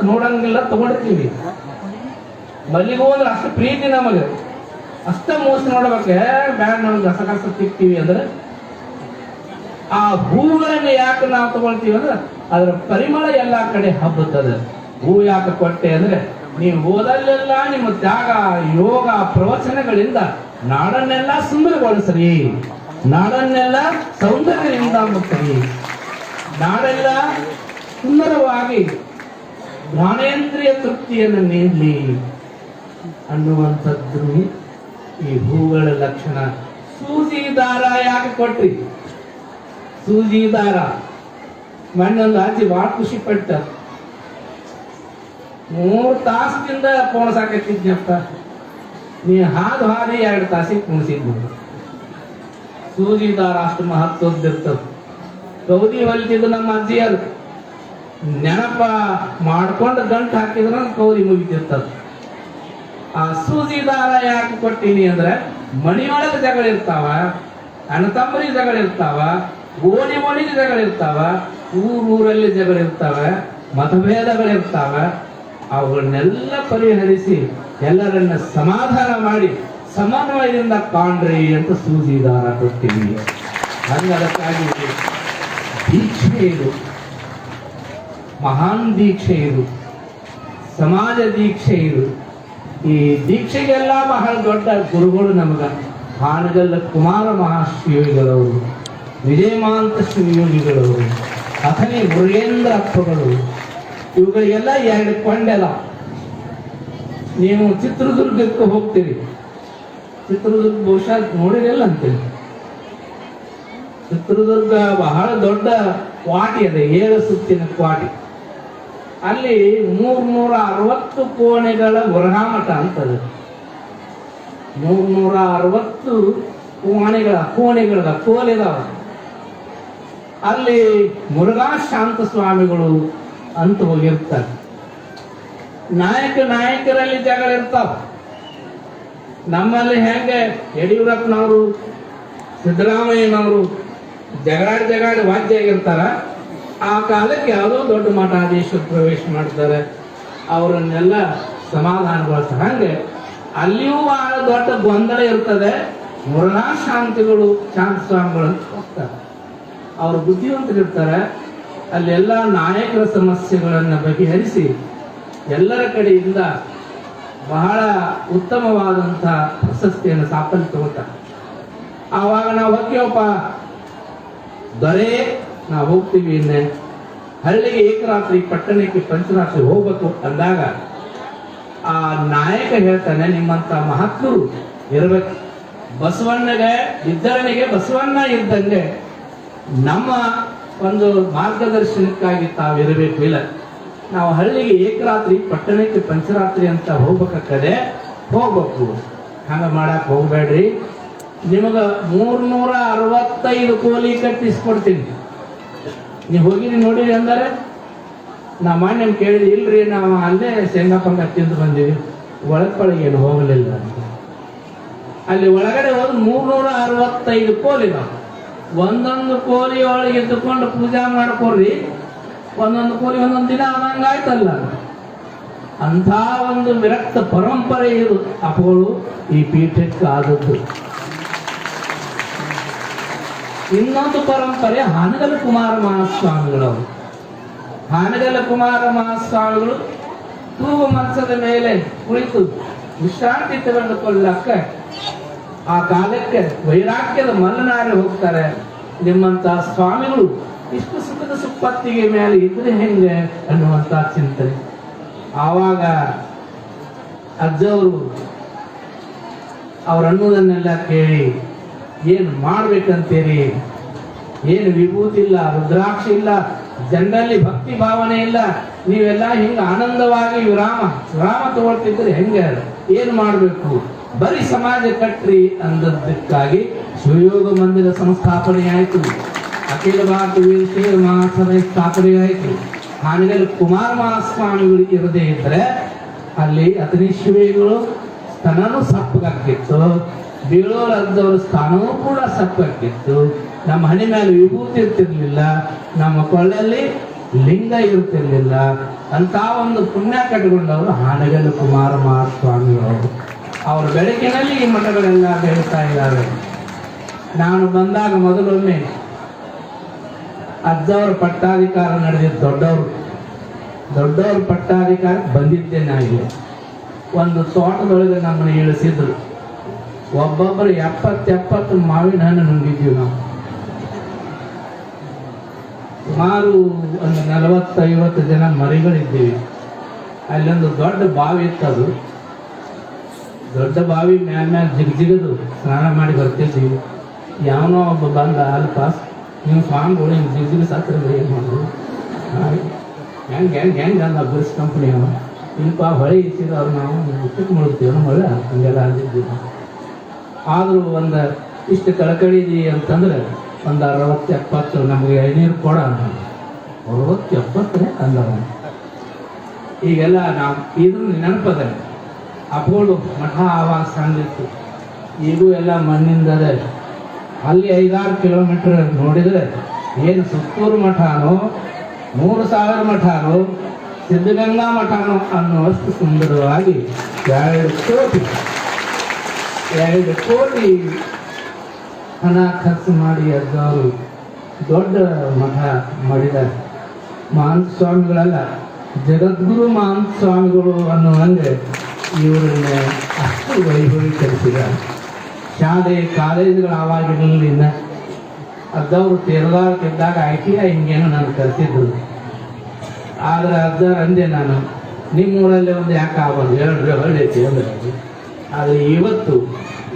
Speaker 1: ನೋಡಂಗಿಲ್ಲ, ತಗೊಂಡಿರ್ತೀವಿ. ಮಲ್ಲಿಗೆ ಹೂ ಅಂದ್ರೆ ಅಷ್ಟು ಪ್ರೀತಿ ನಮಗೆ, ಅಷ್ಟ ಮೂಸ ನೋಡ್ಬೇಕೆ ಬ್ಯಾಡ, ನಮ್ಗೆ ಗಸಗಸ ತಿಕ್ತೀವಿ ಅಂದ್ರೆ ಆ ಹೂಗಳನ್ನ ಯಾಕೆ ನಾವು ತಗೊಳ್ತೀವಿ ಅಂದ್ರೆ ಅದರ ಪರಿಮಳ ಎಲ್ಲಾ ಕಡೆ ಹಬ್ಬುತ್ತದೆ. ಹೂ ಯಾಕೆ ಕೊಟ್ಟೆ ಅಂದ್ರೆ, ನೀವು ಹೋದಲ್ಲೆಲ್ಲ ನಿಮ್ಮ ತ್ಯಾಗ ಯೋಗ ಪ್ರವಚನಗಳಿಂದ ನಾಡನ್ನೆಲ್ಲ ಸುಂದರಗೊಳಿಸ್ರಿ, ನಾಡನ್ನೆಲ್ಲ ಸೌಂದರ್ಯದಿಂದ ಮುಟ್ಟಿರಿ, ನಾಡೆಲ್ಲ ಸುಂದರವಾಗಿ ಜ್ಞಾನೇಂದ್ರಿಯ ತೃಪ್ತಿಯನ್ನು ನೀಡಲಿ ಅನ್ನುವಂಥದ್ದು ಈ ಹೂಗಳ ಲಕ್ಷಣ. ಸೂಜಿ ದಾರ ಯಾಕೆ ಕೊಟ್ರಿ? ಸೂಜಿ ದಾರ ಮೊನ್ನೊಂದು ಅಜ್ಜಿ ಬಹಳ ಖುಷಿ ಪಟ್ಟ, 3 ತಾಸದಿಂದ ಪೋಣಸಾಕತ್ತಿದ್ನಪ್ಪ, ನೀ ಹಾದು 2 ತಾಸಿಗೆ ಕುಣಿಸಿದ್ನು. ಸೂಜಿ ದಾರ ಅಷ್ಟು ಮಹತ್ವದ್ದಿರ್ತದ. ಕೌದಿ ಹೊಲಿತಿದ್ದು ನಮ್ಮ ಅಜ್ಜಿಯರು, ನೆನಪ ಮಾಡ್ಕೊಂಡು ಗಂಟು ಹಾಕಿದ್ರ ಕೌದಿ ಮುಗಿತಿರ್ತದ. ಆ ಸೂಜಿ ದಾರ ಯಾಕೆ ಕೊಟ್ಟಿನಿ ಅಂದ್ರೆ, ಮಣಿಯೊಳಗೆ ಜಗಳ ಇರ್ತಾವ, ಅಣ್ಣ ತಮ್ಮರಿ ಜಗಳ ಇರ್ತಾವ, ಓಣಿಗೆ ಜಗಳ ಇರ್ತಾವ, ಊರಲ್ಲಿ ಜಗಳ ಇರ್ತಾವ, ಮತಭೇದಗಳಿರ್ತಾವ. ಅವುಗಳನ್ನೆಲ್ಲ ಪರಿಹರಿಸಿ ಎಲ್ಲರನ್ನ ಸಮಾಧಾನ ಮಾಡಿ ಸಮನ್ವಯದಿಂದ ಕಾಣ್ರಿ ಅಂತ ಸೂಜಿ ದಾರ ಕೊಡ್ತೀವಿ. ಅದಕ್ಕಾಗಿ ದೀಕ್ಷೆ ಇದು, ಮಹಾನ್ ದೀಕ್ಷೆ ಇದು, ಸಮಾಜ ದೀಕ್ಷೆ ಇದು. ಈ ದೀಕ್ಷೆಗೆಲ್ಲ ಬಹಳ ದೊಡ್ಡ ಗುರುಗಳು ನಮಗ ಹಾನಗಲ್ಲ ಕುಮಾರ ಮಹಾಶಿವಗಳವರು, ವಿಜಯಮಾಂತ ಶಿವಯೋಗಿಗಳವರು, ಅಥಣಿ ಮುರುಗೇಂದ್ರ ಅಪ್ಪಗಳು, ಇವುಗಳಿಗೆಲ್ಲ 2 ಕೊಂಡೆಲ್ಲ. ನೀವು ಚಿತ್ರದುರ್ಗಕ್ಕೆ ಹೋಗ್ತೀರಿ, ಚಿತ್ರದುರ್ಗ ಬಹುಶಃ ನೋಡಿರಲ್ಲ ಅಂತೇಳಿ. ಚಿತ್ರದುರ್ಗ ಬಹಳ ದೊಡ್ಡ ಕ್ವಾಟಿ ಅದೇ, 7 ಸುತ್ತಿನ ಕ್ವಾಟಿ. ಅಲ್ಲಿ 360 ಕೋಣೆಗಳ ವರಹಾಮಠ ಅಂತದೆ. 360 ಕೋಲಿದಾವ. ಅಲ್ಲಿ ಮುರುಘಾ ಶಾಂತ ಸ್ವಾಮಿಗಳು ಅಂತ ಹೋಗಿರ್ತಾರೆ. ನಾಯಕರಲ್ಲಿ ಜಗಳ ಇರ್ತಾವ. ನಮ್ಮಲ್ಲಿ ಹೆಂಗೆ ಯಡಿಯೂರಪ್ಪನವರು ಸಿದ್ದರಾಮಯ್ಯನವರು ಜಗಾಡಿ ವಾದ್ಯ ಆಗಿರ್ತಾರ, ಆ ಕಾಲಕ್ಕೆ ಯಾವುದೋ ದೊಡ್ಡ ಮಠಾಧೀಶರು ಪ್ರವೇಶ ಮಾಡ್ತಾರೆ, ಅವರನ್ನೆಲ್ಲ ಸಮಾಧಾನಗೊಳಿಸ್ತಾರೆ. ಹಂಗೆ ಅಲ್ಲಿಯೂ ಬಹಳ ದೊಡ್ಡ ಗೊಂದಲ ಇರ್ತದೆ. ಮುರುಘಾ ಶಾಂತ ಸ್ವಾಮಿಗಳು ಅಂತ ಹೋಗ್ತಾರೆ, ಅವರು ಬುದ್ಧಿವಂತರಿರ್ತಾರೆ. ಅಲ್ಲೆಲ್ಲ ನಾಯಕರ ಸಮಸ್ಯೆಗಳನ್ನು ಬಗೆಹರಿಸಿ ಎಲ್ಲರ ಕಡೆಯಿಂದ ಬಹಳ ಉತ್ತಮವಾದಂಥ ಪ್ರಶಸ್ತಿಯನ್ನು ಸಾಫಲ್ಯ ತಗೋತಾರೆ. ಆವಾಗ ನಾವು ಹೋಗ್ತೀವಪ್ಪ ದೊರೆ, ನಾವು ಹೋಗ್ತೀವಿ, ಇನ್ನೇ ಹಳ್ಳಿಗೆ ಏಕರಾತ್ರಿ, ಪಟ್ಟಣಕ್ಕೆ ಪಂಚರಾತ್ರಿ ಹೋಗ್ಬೇಕು ಅಂದಾಗ ಆ ನಾಯಕ ಹೇಳ್ತಾನೆ, ನಿಮ್ಮಂತ ಮಹಾತ್ಮರು ಇರ್ಬೇಕು. ಇದ್ದರನಿಗೆ ಬಸವಣ್ಣ ಇದ್ದಂಗೆ ನಮ್ಮ ಒಂದು ಮಾರ್ಗದರ್ಶನಕ್ಕಾಗಿ ತಾವಿರಬೇಕು. ಇಲ್ಲ, ನಾವು ಹಳ್ಳಿಗೆ ಏಕರಾತ್ರಿ, ಪಟ್ಟಣಕ್ಕೆ ಪಂಚರಾತ್ರಿ ಅಂತ ಹೋಗ್ಬೇಕಾದ್ರೆ ಹೋಗ್ಬೇಕು, ಹಂಗ ಮಾಡಕ್ ಹೋಗ್ಬೇಡ್ರಿ. ನಿಮಗ 365 ಕೋಲಿ ಕಟ್ಟಿಸ್ಕೊಡ್ತೀನಿ, ನೀವು ಹೋಗಿರಿ ನೋಡಿರಿ ಅಂದರೆ. ನಾ ಮಾನ್ಯ ಕೇಳಿದ್ವಿ, ಇಲ್ರಿ ನಾವು ಅಲ್ಲೇ ಶೇಂಗಾ ಪಂಗ ತಿಂದು ಬಂದೀವಿ, ಒಳಗೆ ಏನು ಹೋಗಲಿಲ್ಲ ಅಂತ. ಅಲ್ಲಿ ಒಳಗಡೆ ಹೋದ್ 365 ಕೋಲಿದಾವ. ಒಂದೊಂದು ಕೋಲಿ ಒಳಗೆ ಎದ್ದುಕೊಂಡು ಪೂಜಾ ಮಾಡ್ಕೊಡ್ರಿ, ಒಂದೊಂದು ಕೋಲಿ ಒಂದೊಂದು ದಿನ ಆದಂಗಾಯ್ತಲ್ಲ. ಅಂಥ ಒಂದು ವಿರಕ್ತ ಪರಂಪರೆ ಇದು ಅಪಗಳು ಈ ಪೀಠಕ್ಕೆ ಆದದ್ದು. ಇನ್ನೊಂದು ಪರಂಪರೆ ಹಾನಗಲ್ ಕುಮಾರ ಮಹಾಸ್ವಾಮಿಗಳವರು. ಹಾನಗಲ್ ಕುಮಾರ ಮಹಾಸ್ವಾಮಿಗಳು ತೂಗು ಮಂಚದ ಮೇಲೆ ಕುಳಿತು ವಿಶ್ರಾಂತಿ ತೆಗೆದುಕೊಳ್ಳಕ್ಕ ಆ ಕಾಲಕ್ಕೆ ವೈರಾಗ್ಯದ ಮಲೆನಾಡಿ ಹೋಗ್ತಾರೆ. ನಿಮ್ಮಂತ ಸ್ವಾಮಿಗಳು ಇಷ್ಟು ಸುಖದ ಸುಪ್ಪತ್ತಿಗೆ ಮೇಲೆ ಇದ್ರೆ ಹೆಂಗೆ ಅನ್ನುವಂತ ಚಿಂತನೆ. ಆವಾಗ ಅಜ್ಜವರು ಅವ್ರನ್ನೋದನ್ನೆಲ್ಲ ಕೇಳಿ ಏನು ಮಾಡ್ಬೇಕಂತೀರಿ, ಏನು ವಿಭೂತಿ ಇಲ್ಲ, ರುದ್ರಾಕ್ಷಿ ಇಲ್ಲ, ಜನರಲ್ಲಿ ಭಕ್ತಿ ಭಾವನೆ ಇಲ್ಲ, ನೀವೆಲ್ಲ ಹಿಂಗ ಆನಂದವಾಗಿ ವಿರಾಮ ತಗೊಳ್ತಿದ್ರೆ ಹೆಂಗೆ, ಏನು ಮಾಡಬೇಕು, ಬರೀ ಸಮಾಜ ಕಟ್ರಿ ಅಂದದ್ದಕ್ಕಾಗಿ ಶಿವಯೋಗ ಮಂದಿರ ಸಂಸ್ಥಾಪನೆ ಆಯಿತು. ಅಖಿಲ ಭಾರತ ವೀರಶೈವ ಮಹಾಸಭೆ ಸ್ಥಾಪನೆ ಆಯಿತು. ಹಾನಗಲ್ ಕುಮಾರ ಮಹಾಸ್ವಾಮಿಗಳು ಇರದೇ ಇದ್ರೆ ಅಲ್ಲಿ ಅತನೀಶ್ವರಿಗಳು ಸ್ಥಾನನೂ ಸಪ್ಪಗಾಗ್ತಿತ್ತು, ಬೀಳೋರ್ ಅರ್ಧವ್ರ ಸ್ಥಾನವೂ ಕೂಡ ಸಪ್ಪಗಾಗ್ತಿತ್ತು. ನಮ್ಮ ಹಣೆ ಮೇಲೆ ವಿಭೂತಿ ಇರ್ತಿರ್ಲಿಲ್ಲ, ನಮ್ಮ ಕೊಳ್ಳಲ್ಲಿ ಲಿಂಗ ಇರ್ತಿರ್ಲಿಲ್ಲ. ಅಂತ ಒಂದು ಪುಣ್ಯ ಕಟ್ಟಿಕೊಂಡವರು ಹಾನಗಲ್ ಕುಮಾರ ಮಹಾಸ್ವಾಮಿಗಳು. ಅವರ ಬೆಳಕಿನಲ್ಲಿ ಈ ಮಠಗಳೆಲ್ಲ ಬೆಳೀತಾ ಇದ್ದಾವೆ. ನಾನು ಬಂದಾಗ ಮೊದಲೊಮ್ಮೆ ಅಜ್ಜವರ ಪಟ್ಟಾಧಿಕಾರ ನಡೆದಿದ್ದು, ದೊಡ್ಡವರು ಪಟ್ಟಾಧಿಕಾರ ಬಂದಿದ್ದೆ. ನಾಯಿಗೆ ಒಂದು ತೋಟದೊಳಗೆ ನಮ್ಮನ್ನು ಇಳಿಸಿದ್ರು. ಒಬ್ಬೊಬ್ಬರು 70 ಮಾವಿನ ಹಣ್ಣು ನುಂಗಿದ್ದೀವಿ ನಾವು. ಸುಮಾರು ಒಂದು 40-50 ಜನ ಮರಿಗಳಿದ್ದೀವಿ. ಅಲ್ಲೊಂದು ದೊಡ್ಡ ಬಾವಿ ಇತ್ತದು. ದೊಡ್ಡ ಬಾವಿ ಮ್ಯಾಲ ಜಿಗದು ಸ್ನಾನ ಮಾಡಿ ಬರ್ತಿದ್ದೀವಿ. ಯಾವನೋ ಒಬ್ಬ ಬಂದ, ಅಲ್ಪ ನೀವು ಸ್ವಾಮಿಗಳು ಹಿಂಗೆ ಜಿಗಜಿಗಿ ಸಾತ್ರ ಏನು ಮಾಡೋದು, ಹೆಂಗೆ ಅಂದ ಬಸ್ ಕಂಪ್ನಿ ಅವ ಇಲ್ಪ ಹೊಳೆ ಇಚ್ಚಿದವ್ರು ನಾವು ಉತ್ತಕ್ಕೆ ಮುಳುಗ್ತೀವಿ ಹೊಳೆ ಹಂಗೆಲ್ಲ ಅಂದಿದ್ದೀವಿ. ಆದರೂ ಒಂದು ಇಷ್ಟು ಕಳಕಳಿದಿ ಅಂತಂದ್ರೆ ಒಂದು 60-70 ನಮಗೆ ಎಳ್ನೀರು ಕೊಡ ಅಂತ 60-70 ಅಂದವ. ಈಗೆಲ್ಲ ನಾವು ಇದ್ರ ನೆನಪದ ಅಪೋಳು ಮಠ ಆವಾಗ ಸಣ್ಣಿತ್ತು, ಈಗೂ ಎಲ್ಲ ಮಣ್ಣಿಂದದೆ. ಅಲ್ಲಿ 5-6 ಕಿಲೋಮೀಟರ್ ನೋಡಿದರೆ ಏನು ಸುತ್ತೂರು ಮಠನೋ 3000 ಮಠನೋ ಸಿದ್ಧಗಂಗಾ ಮಠನೋ ಅನ್ನುವಷ್ಟು ಸುಂದರವಾಗಿ 2 ಕೋಟಿ ಹಣ ಖರ್ಚು ಮಾಡಿ ಅಜ್ಜವರು ದೊಡ್ಡ ಮಠ ಮಾಡಿದ್ದಾರೆ. ಮಹಾಂತ ಸ್ವಾಮಿಗಳೆಲ್ಲ ಜಗದ್ಗುರು ಮಹಾಂತ ಸ್ವಾಮಿಗಳು ಅನ್ನುವಂಗೆ ಇವರನ್ನ ಅಷ್ಟು ವೈಭವೀಕರಿಸಿದ್ದಾರೆ. ಶಾಲೆ ಕಾಲೇಜುಗಳು ಆವಾಗಿರಲಿಲ್ಲ. ಅಜ್ಜವರು ತೇರದಾರಕ್ಕಿದ್ದಾಗ ITI ಹಿಂಗೇನು ನಾನು ಕಲಿತಿದ್ರು. ಆದರೆ ಅಜ್ಜ ಅಂದೆ ನಾನು, ನಿಮ್ಮೂರಲ್ಲಿ ಒಂದು ಯಾಕೆ ಆಗೋದು ಹೊಳ್ಳೈತಿ ಅಂದ್ರೆ. ಆದರೆ ಇವತ್ತು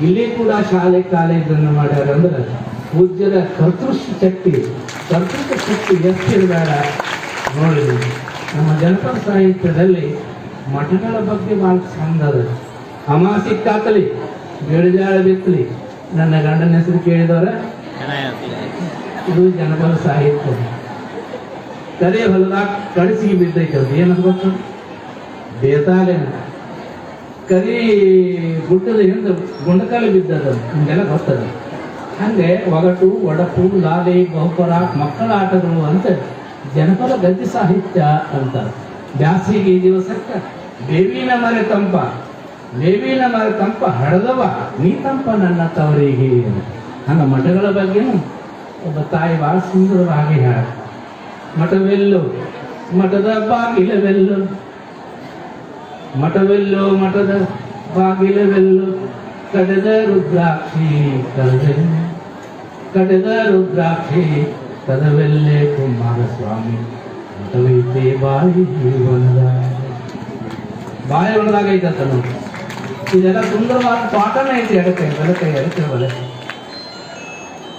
Speaker 1: ಇಲ್ಲಿ ಕೂಡ ಶಾಲೆ ಕಾಲೇಜನ್ನು ಮಾಡ್ಯಾರ ಅಂದ್ರೆ ಪೂಜ್ಯರ ಕರ್ತೃತ್ವ ಶಕ್ತಿ ಎಷ್ಟಿರಬೇಡ ನೋಡಿದ್ವಿ. ನಮ್ಮ ಜನಪದ ಸಾಹಿತ್ಯದಲ್ಲಿ ಮಠಗಳ ಬಗ್ಗೆ ಭಾಳ ಚಂದ ಅದ. ಅಮಾಸಿಕ್ಕಾತಲಿ ಗಿಳಿಜಾಳ ಬಿತ್ತಲಿ ನನ್ನ ಗಂಡನ ಹೆಸರು ಕೇಳಿದವರ ಇದು ಜನಪದ ಸಾಹಿತ್ಯ. ಕರೆ ಹೊಲದಾಗ ಕಡಿಸಿಗೆ ಬಿದ್ದೈತೆ ಅದು ಏನಂತ ಗೊತ್ತು, ಬೇತಾಲೇನ. ಕರಿ ಗುಡ್ಡದ ಹಿಂದೆ ಗುಂಡಕಾಲಿ ಬಿದ್ದದ, ಹಿಂಗೆಲ್ಲ ಗೊತ್ತದ. ಹಂಗೆ ಒಗಟು ಒಡಪು ಲಾಲಿ ಬಹುಪರ ಮಕ್ಕಳ ಆಟಗಳು ಅಂತ ಜನಪದ ಗದ್ಯ ಸಾಹಿತ್ಯ ಅಂತ. ಬ್ಯಾಸಿಗೆ ದಿವಸಕ್ಕೆ ಬೇವಿನ ಮರೆ ತಂಪ ಹಡದವ ನೀ ತಂಪ ನನ್ನ ತವರಿಗೆ. ಹಂಗ ಮಠಗಳ ಬಗ್ಗೆ ಒಬ್ಬ ತಾಯಿ ಭಾಳ ಸುಂದರವಾಗಿ ಹೇಳ. ಮಠವೆಲ್ಲೋ ಮಠದ ಬಾಗಿಲವೆಲ್ಲೋ, ಮಠವೆಲ್ಲೋ ಮಠದ ಬಾಗಿಲವೆಲ್ಲೋ, ಕಡೆದ ರುದ್ರಾಕ್ಷಿ ಕದವೆಲ್ಲೇ ಕುಮಾರಸ್ವಾಮಿ ಮಠವೈತೆ ಬಾಯಿ ಒಣದಾಗ ಐತಂತ ನೋಡಿ. ಇದೆಲ್ಲ ಸುಂದರವಾದ ಪಾಠನೇ ಐತಿ. ಎಡಕೈ ಬಲೆ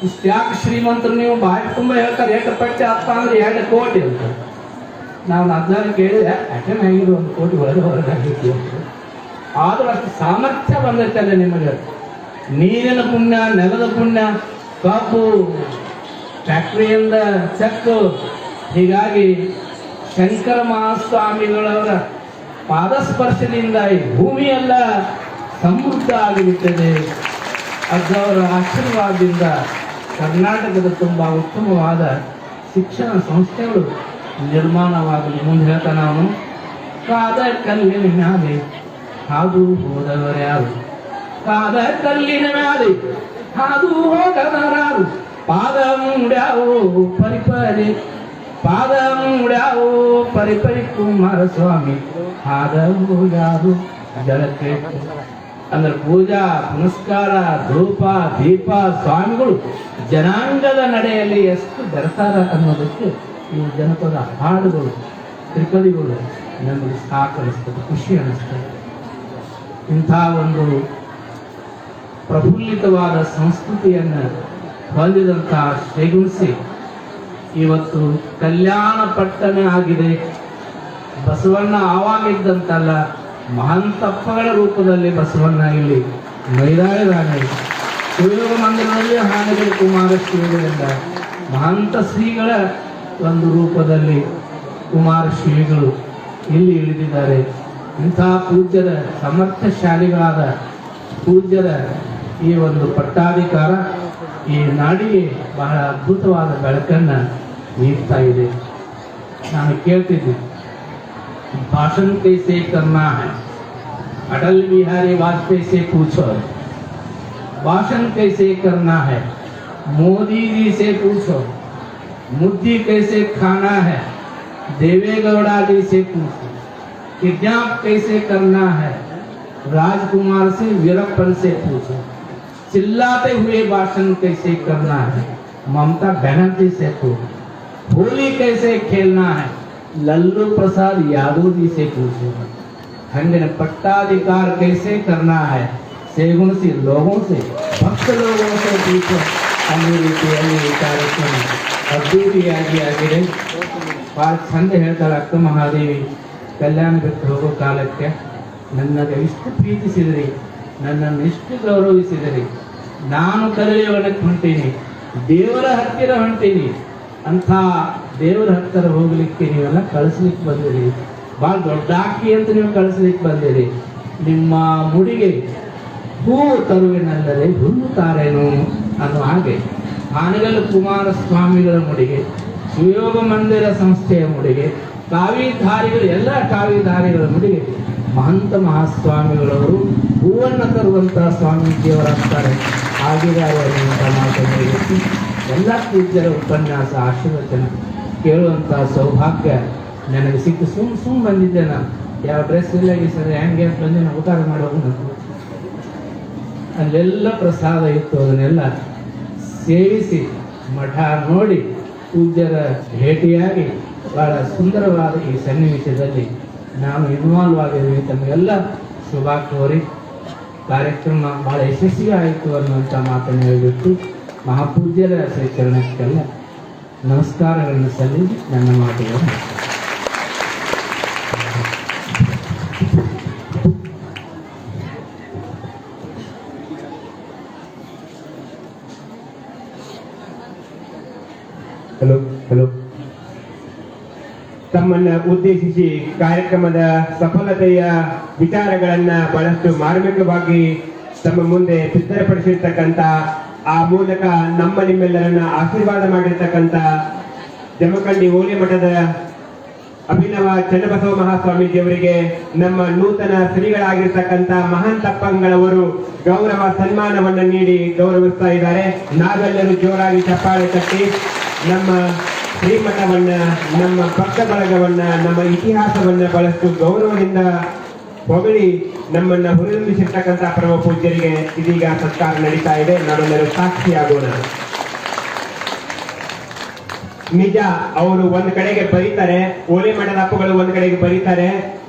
Speaker 1: ಇಷ್ಟ್ಯಾಕೆ ಶ್ರೀಮಂತರು ನೀವು ಬಾಯಿ ತುಂಬ ಹೇಳ್ತಾರೆ. ಎಷ್ಟು ಪಟ್ಟಿ ಅಪ್ಪ ಅಂದ್ರೆ 2 ಕೋಟಿ ಅಂತ. ನಾವು 14 ಕೇಳಿದ್ರೆ ಅಟೆಂಡ್ ಆಗಿರೋ 1 ಕೋಟಿ ಹೊರಗಾಗಿತ್ತು. ಆದರೂ ಅಷ್ಟು ಸಾಮರ್ಥ್ಯ ಬಂದೈತಲ್ಲ ನಿಮಗೆ. ನೀರಿನ ಪುಣ್ಯ, ನೆಲದ ಪುಣ್ಯ, ಕಬ್ಬು ಫ್ಯಾಕ್ಟ್ರಿಯಿಂದ ಚೆಕ್ಕು. ಹೀಗಾಗಿ ಶಂಕರ ಮಹಾಸ್ವಾಮಿಗಳವರ ಪಾದಸ್ಪರ್ಶದಿಂದ ಈ ಭೂಮಿಯೆಲ್ಲ ಸಮೃದ್ಧ ಆಗಿಬಿಟ್ಟದೆ. ಅಜ್ಜವರ ಆಶೀರ್ವಾದದಿಂದ ಕರ್ನಾಟಕದ ತುಂಬ ಉತ್ತಮವಾದ ಶಿಕ್ಷಣ ಸಂಸ್ಥೆಗಳು ನಿರ್ಮಾಣವಾಗಲಿ ಮುಂದೆ ಹೇಳ್ತಾನೆ ಅವನು. ಕಾದ ಕಲ್ಲಿನ ಮ್ಯಾಲೆ ಹಾದು ಹೋದವರ್ಯಾರು, ಕಾದ ಕಲ್ಲಿನ ಮ್ಯಾಲೆ ಹಾದು ಹೋದವರಾರು, ಪಾದ ಮೂಡ್ಯಾವು ಪರಿಪರಿ, ಪಾದ ಮೂಡ್ಯಾವು ಪರಿಪರಿ ಕುಮಾರಸ್ವಾಮಿ, ಹಾದ ಹೋಗ್ಯಾರು ಜಲಕ್ಕೆ. ಅಂದ್ರೆ ಪೂಜಾ ಪುನಸ್ಕಾರ ಧೂಪ ದೀಪ ಸ್ವಾಮಿಗಳು ಜನಾಂಗದ ನಡೆಯಲ್ಲಿ ಎಷ್ಟು ಬೆರೆತಾರ ಅನ್ನೋದಕ್ಕೆ ಈ ಜನಪದ ಹಾಡುಗಳು ತ್ರಿಪದಿಗಳು ನಮಗೆ ಸಾಕು ಅನಿಸ್ತದೆ, ಖುಷಿ ಅನಿಸ್ತದೆ. ಇಂಥ ಒಂದು ಪ್ರಫುಲ್ಲಿತವಾದ ಸಂಸ್ಕೃತಿಯನ್ನು ಹೊಂದಿದಂತಹ ಶ್ರೀಗುಣಿಸಿ ಇವತ್ತು ಕಲ್ಯಾಣ ಪಟ್ಟಣ ಆಗಿದೆ. ಬಸವಣ್ಣ ಆವಾಗಿದ್ದಂತಲ್ಲ, ಮಹಾಂತಪ್ಪಗಳ ರೂಪದಲ್ಲಿ ಬಸವಣ್ಣ ಇಲ್ಲಿ ಮೈದಾಳಿದಾನೆ. ಶಿವಯೋಗ ಮಂದಿರದಲ್ಲಿ ಹಾನಗಲ್ ಕುಮಾರ ಶ್ರೀಗಳಿಂದ ಮಹಾಂತ ಶ್ರೀಗಳ ಒಂದು ರೂಪದಲ್ಲಿ ಕುಮಾರ ಶ್ರೀಗಳು ಇಲ್ಲಿ ಇಳಿದಿದ್ದಾರೆ. ಇಂಥ ಪೂಜ್ಯರ ಸಮರ್ಥಶಾಲಿಗಳಾದ ಪೂಜ್ಯರ ಈ ಒಂದು ಪಟ್ಟಾಧಿಕಾರ ಈ ನಾಡಿಗೆ ಬಹಳ ಅದ್ಭುತವಾದ ಬೆಳಕನ್ನು ನೀಡ್ತಾ ಇದೆ. ನಾನು ಕೇಳ್ತಿದ್ದೆ, भाषण कैसे करना है, अटल बिहारी वाजपेयी से पूछो। भाषण कैसे करना है, मोदी जी से पूछो। मुद्दी कैसे खाना है, देवेगौड़ा जी से पूछो। किडनैप कैसे करना है, राजकुमार से वीरप्पन से पूछो। चिल्लाते हुए भाषण कैसे करना है, ममता बनर्जी से पूछो। होली कैसे खेलना है, लल्लू प्रसाद यादव जी से पूछो। हंगन पट्टाधिकार कैसे करना है, सेगुण से लोगों से भक्त लोगों से पूछो। अन्य ರೀತಿಯಲ್ಲಿ ಈ ಕಾರ್ಯಕ್ರಮ ಅದ್ದೂರಿಯಾಗಿ ಆಗಿದೆ. ಭಾಳ ಚಂದ ಹೇಳ್ತಾಳೆ ಅಕ್ಕ ಮಹಾದೇವಿ. ಕಲ್ಯಾಣ ಬಿಟ್ಟು ಹೋಗೋ ಕಾಲಕ್ಕೆ ನನ್ನನ್ನು ಇಷ್ಟು ಪ್ರೀತಿಸಿದ್ರಿ, ನನ್ನನ್ನು ಇಷ್ಟು ಗೌರವಿಸಿದಿರಿ, ನಾನು ಕಲಿಯುವನಕ್ಕೆ ಹೊಂಟೀನಿ, ದೇವರ ಹತ್ತಿರ ಹೊಂಟೀನಿ ಅಂಥ ದೇವರ ಹತ್ತಿರ ಹೋಗ್ಲಿಕ್ಕೆ ನೀವೆಲ್ಲ ಕಳಿಸ್ಲಿಕ್ಕೆ ಬಂದಿರಿ. ಭಾಳ ದೊಡ್ಡ ಅಕ್ಕಿ ಅಂತ ನೀವು ಕಳಿಸ್ಲಿಕ್ಕೆ ಬಂದಿರಿ. ನಿಮ್ಮ ಮುಡಿಗೆ ಹೂವು ತರುವಿನಲ್ಲದೆ ಹುಲ್ಲುತ್ತಾರೇನು ಅನ್ನೋ ಹಾಗೆ ಹಾನಗಲ್ ಕುಮಾರಸ್ವಾಮಿಗಳ ಮುಡಿಗೆ, ಶಿವಯೋಗ ಮಂದಿರ ಸಂಸ್ಥೆಯ ಮುಡಿಗೆ, ಕಾವಿಧಾರಿಗಳು ಎಲ್ಲ ಕಾವಿಧಾರಿಗಳ ಮುಡಿಗೆ ಮಹಂತ ಮಹಾಸ್ವಾಮಿಗಳವರು ಹೂವನ್ನು ತರುವಂತಹ ಸ್ವಾಮೀಜಿಯವರಾಗ್ತಾರೆ. ಆಗಿದ್ದಾರೆ ಅನ್ನುವಂಥ ಮಾತನ್ನು ಎಲ್ಲ ಪೂಜ್ಯರ ಉಪನ್ಯಾಸ ಆಶೀರ್ವಚನ ಕೇಳುವಂಥ ಸೌಭಾಗ್ಯ ನನಗೆ ಸಿಕ್ಕು. ಸುಮ್ ಬಂದಿದ್ದೆ. ನಾನು ಯಾವ ಡ್ರೆಸ್ ಇಲ್ಲ ಸರ್ ಹೆಂಗೆ ಅಂತ ಬಂದು ನಾನು ಊಟ ಮಾಡಿ ಹೋಗೋಣ. ಅಲ್ಲೆಲ್ಲ ಪ್ರಸಾದ ಇತ್ತು, ಅದನ್ನೆಲ್ಲ ಸೇವಿಸಿ ಮಠ ನೋಡಿ ಪೂಜ್ಯರ ಭೇಟಿಯಾಗಿ ಬಹಳ ಸುಂದರವಾದ ಈ ಸನ್ನಿವೇಶದಲ್ಲಿ ನಾನು ಇನ್ವಾಲ್ವ್ ಆಗಿದ್ದೀನಿ. ತಮಗೆಲ್ಲ ಶುಭ ಕೋರಿ ಕಾರ್ಯಕ್ರಮ ಬಹಳ ಯಶಸ್ವಿ ಆಯಿತು ಅನ್ನುವಂಥ ಮಾತನ್ನು ಹೇಳಿಬಿಟ್ಟು ಮಹಾಪೂಜ್ಯರ ಶ್ರೀಚರಣಕ್ಕೆಲ್ಲ ನಮಸ್ಕಾರಗಳನ್ನು ಸಲ್ಲಿಸಿ ನನ್ನ ಮಾತುಗಳನ್ನು
Speaker 2: ಹಲೋ ತಮ್ಮನ್ನ ಉದ್ದೇಶಿಸಿ ಕಾರ್ಯಕ್ರಮದ ಸಫಲತೆಯ ವಿಚಾರಗಳನ್ನ ಬಹಳಷ್ಟು ಮಾರ್ಮಿಕವಾಗಿ ತಮ್ಮ ಮುಂದೆ ಸಿದ್ಧಪಡಿಸಿರ್ತಕ್ಕಂಥ, ಆ ಮೂಲಕ ನಮ್ಮ ನಿಮ್ಮೆಲ್ಲರನ್ನ ಆಶೀರ್ವಾದ ಮಾಡಿರ್ತಕ್ಕಂಥ ಜಮಖಂಡಿ ಹೋಲಿ ಮಠದ ಅಭಿನವ ಚನ್ನಬಸವ ಮಹಾಸ್ವಾಮೀಜಿಯವರಿಗೆ ನಮ್ಮ ನೂತನ ಶ್ರೀಗಳಾಗಿರ್ತಕ್ಕಂಥ ಮಹಾಂತಪ್ಪಂಗಳವರು ಗೌರವ ಸನ್ಮಾನವನ್ನ ನೀಡಿ ಗೌರವಿಸ್ತಾ ಇದ್ದಾರೆ. ನಾವೆಲ್ಲರೂ ಜೋರಾಗಿ ಚಪ್ಪಾಳೆ ತಟ್ಟಿ ನಮ್ಮ ಶ್ರೀಮಠವನ್ನ, ನಮ್ಮ ಭಕ್ತ ಬಳಗವನ್ನ, ನಮ್ಮ ಇತಿಹಾಸವನ್ನ ಬಹಳಷ್ಟು ಗೌರವದಿಂದ ಹೊಗಳಿ ನಮ್ಮನ್ನ ಹುರಿದುಂಬಿಸಿರ್ತಕ್ಕಂಥ ಪರಮ ಪೂಜ್ಯರಿಗೆ ಇದೀಗ ಸತ್ಕಾರ ನಡೀತಾ ಇದೆ. ನಾವೆಲ್ಲರೂ ಸಾಕ್ಷಿಯಾಗೋಣ. ನಿಜ, ಅವರು ಒಂದ್ ಕಡೆಗೆ ಬರೀತಾರೆ, ಓಲೆ ಮಠದ ಅಪ್ಪಗಳು ಒಂದ್ ಕಡೆಗೆ ಬರೀತಾರೆ,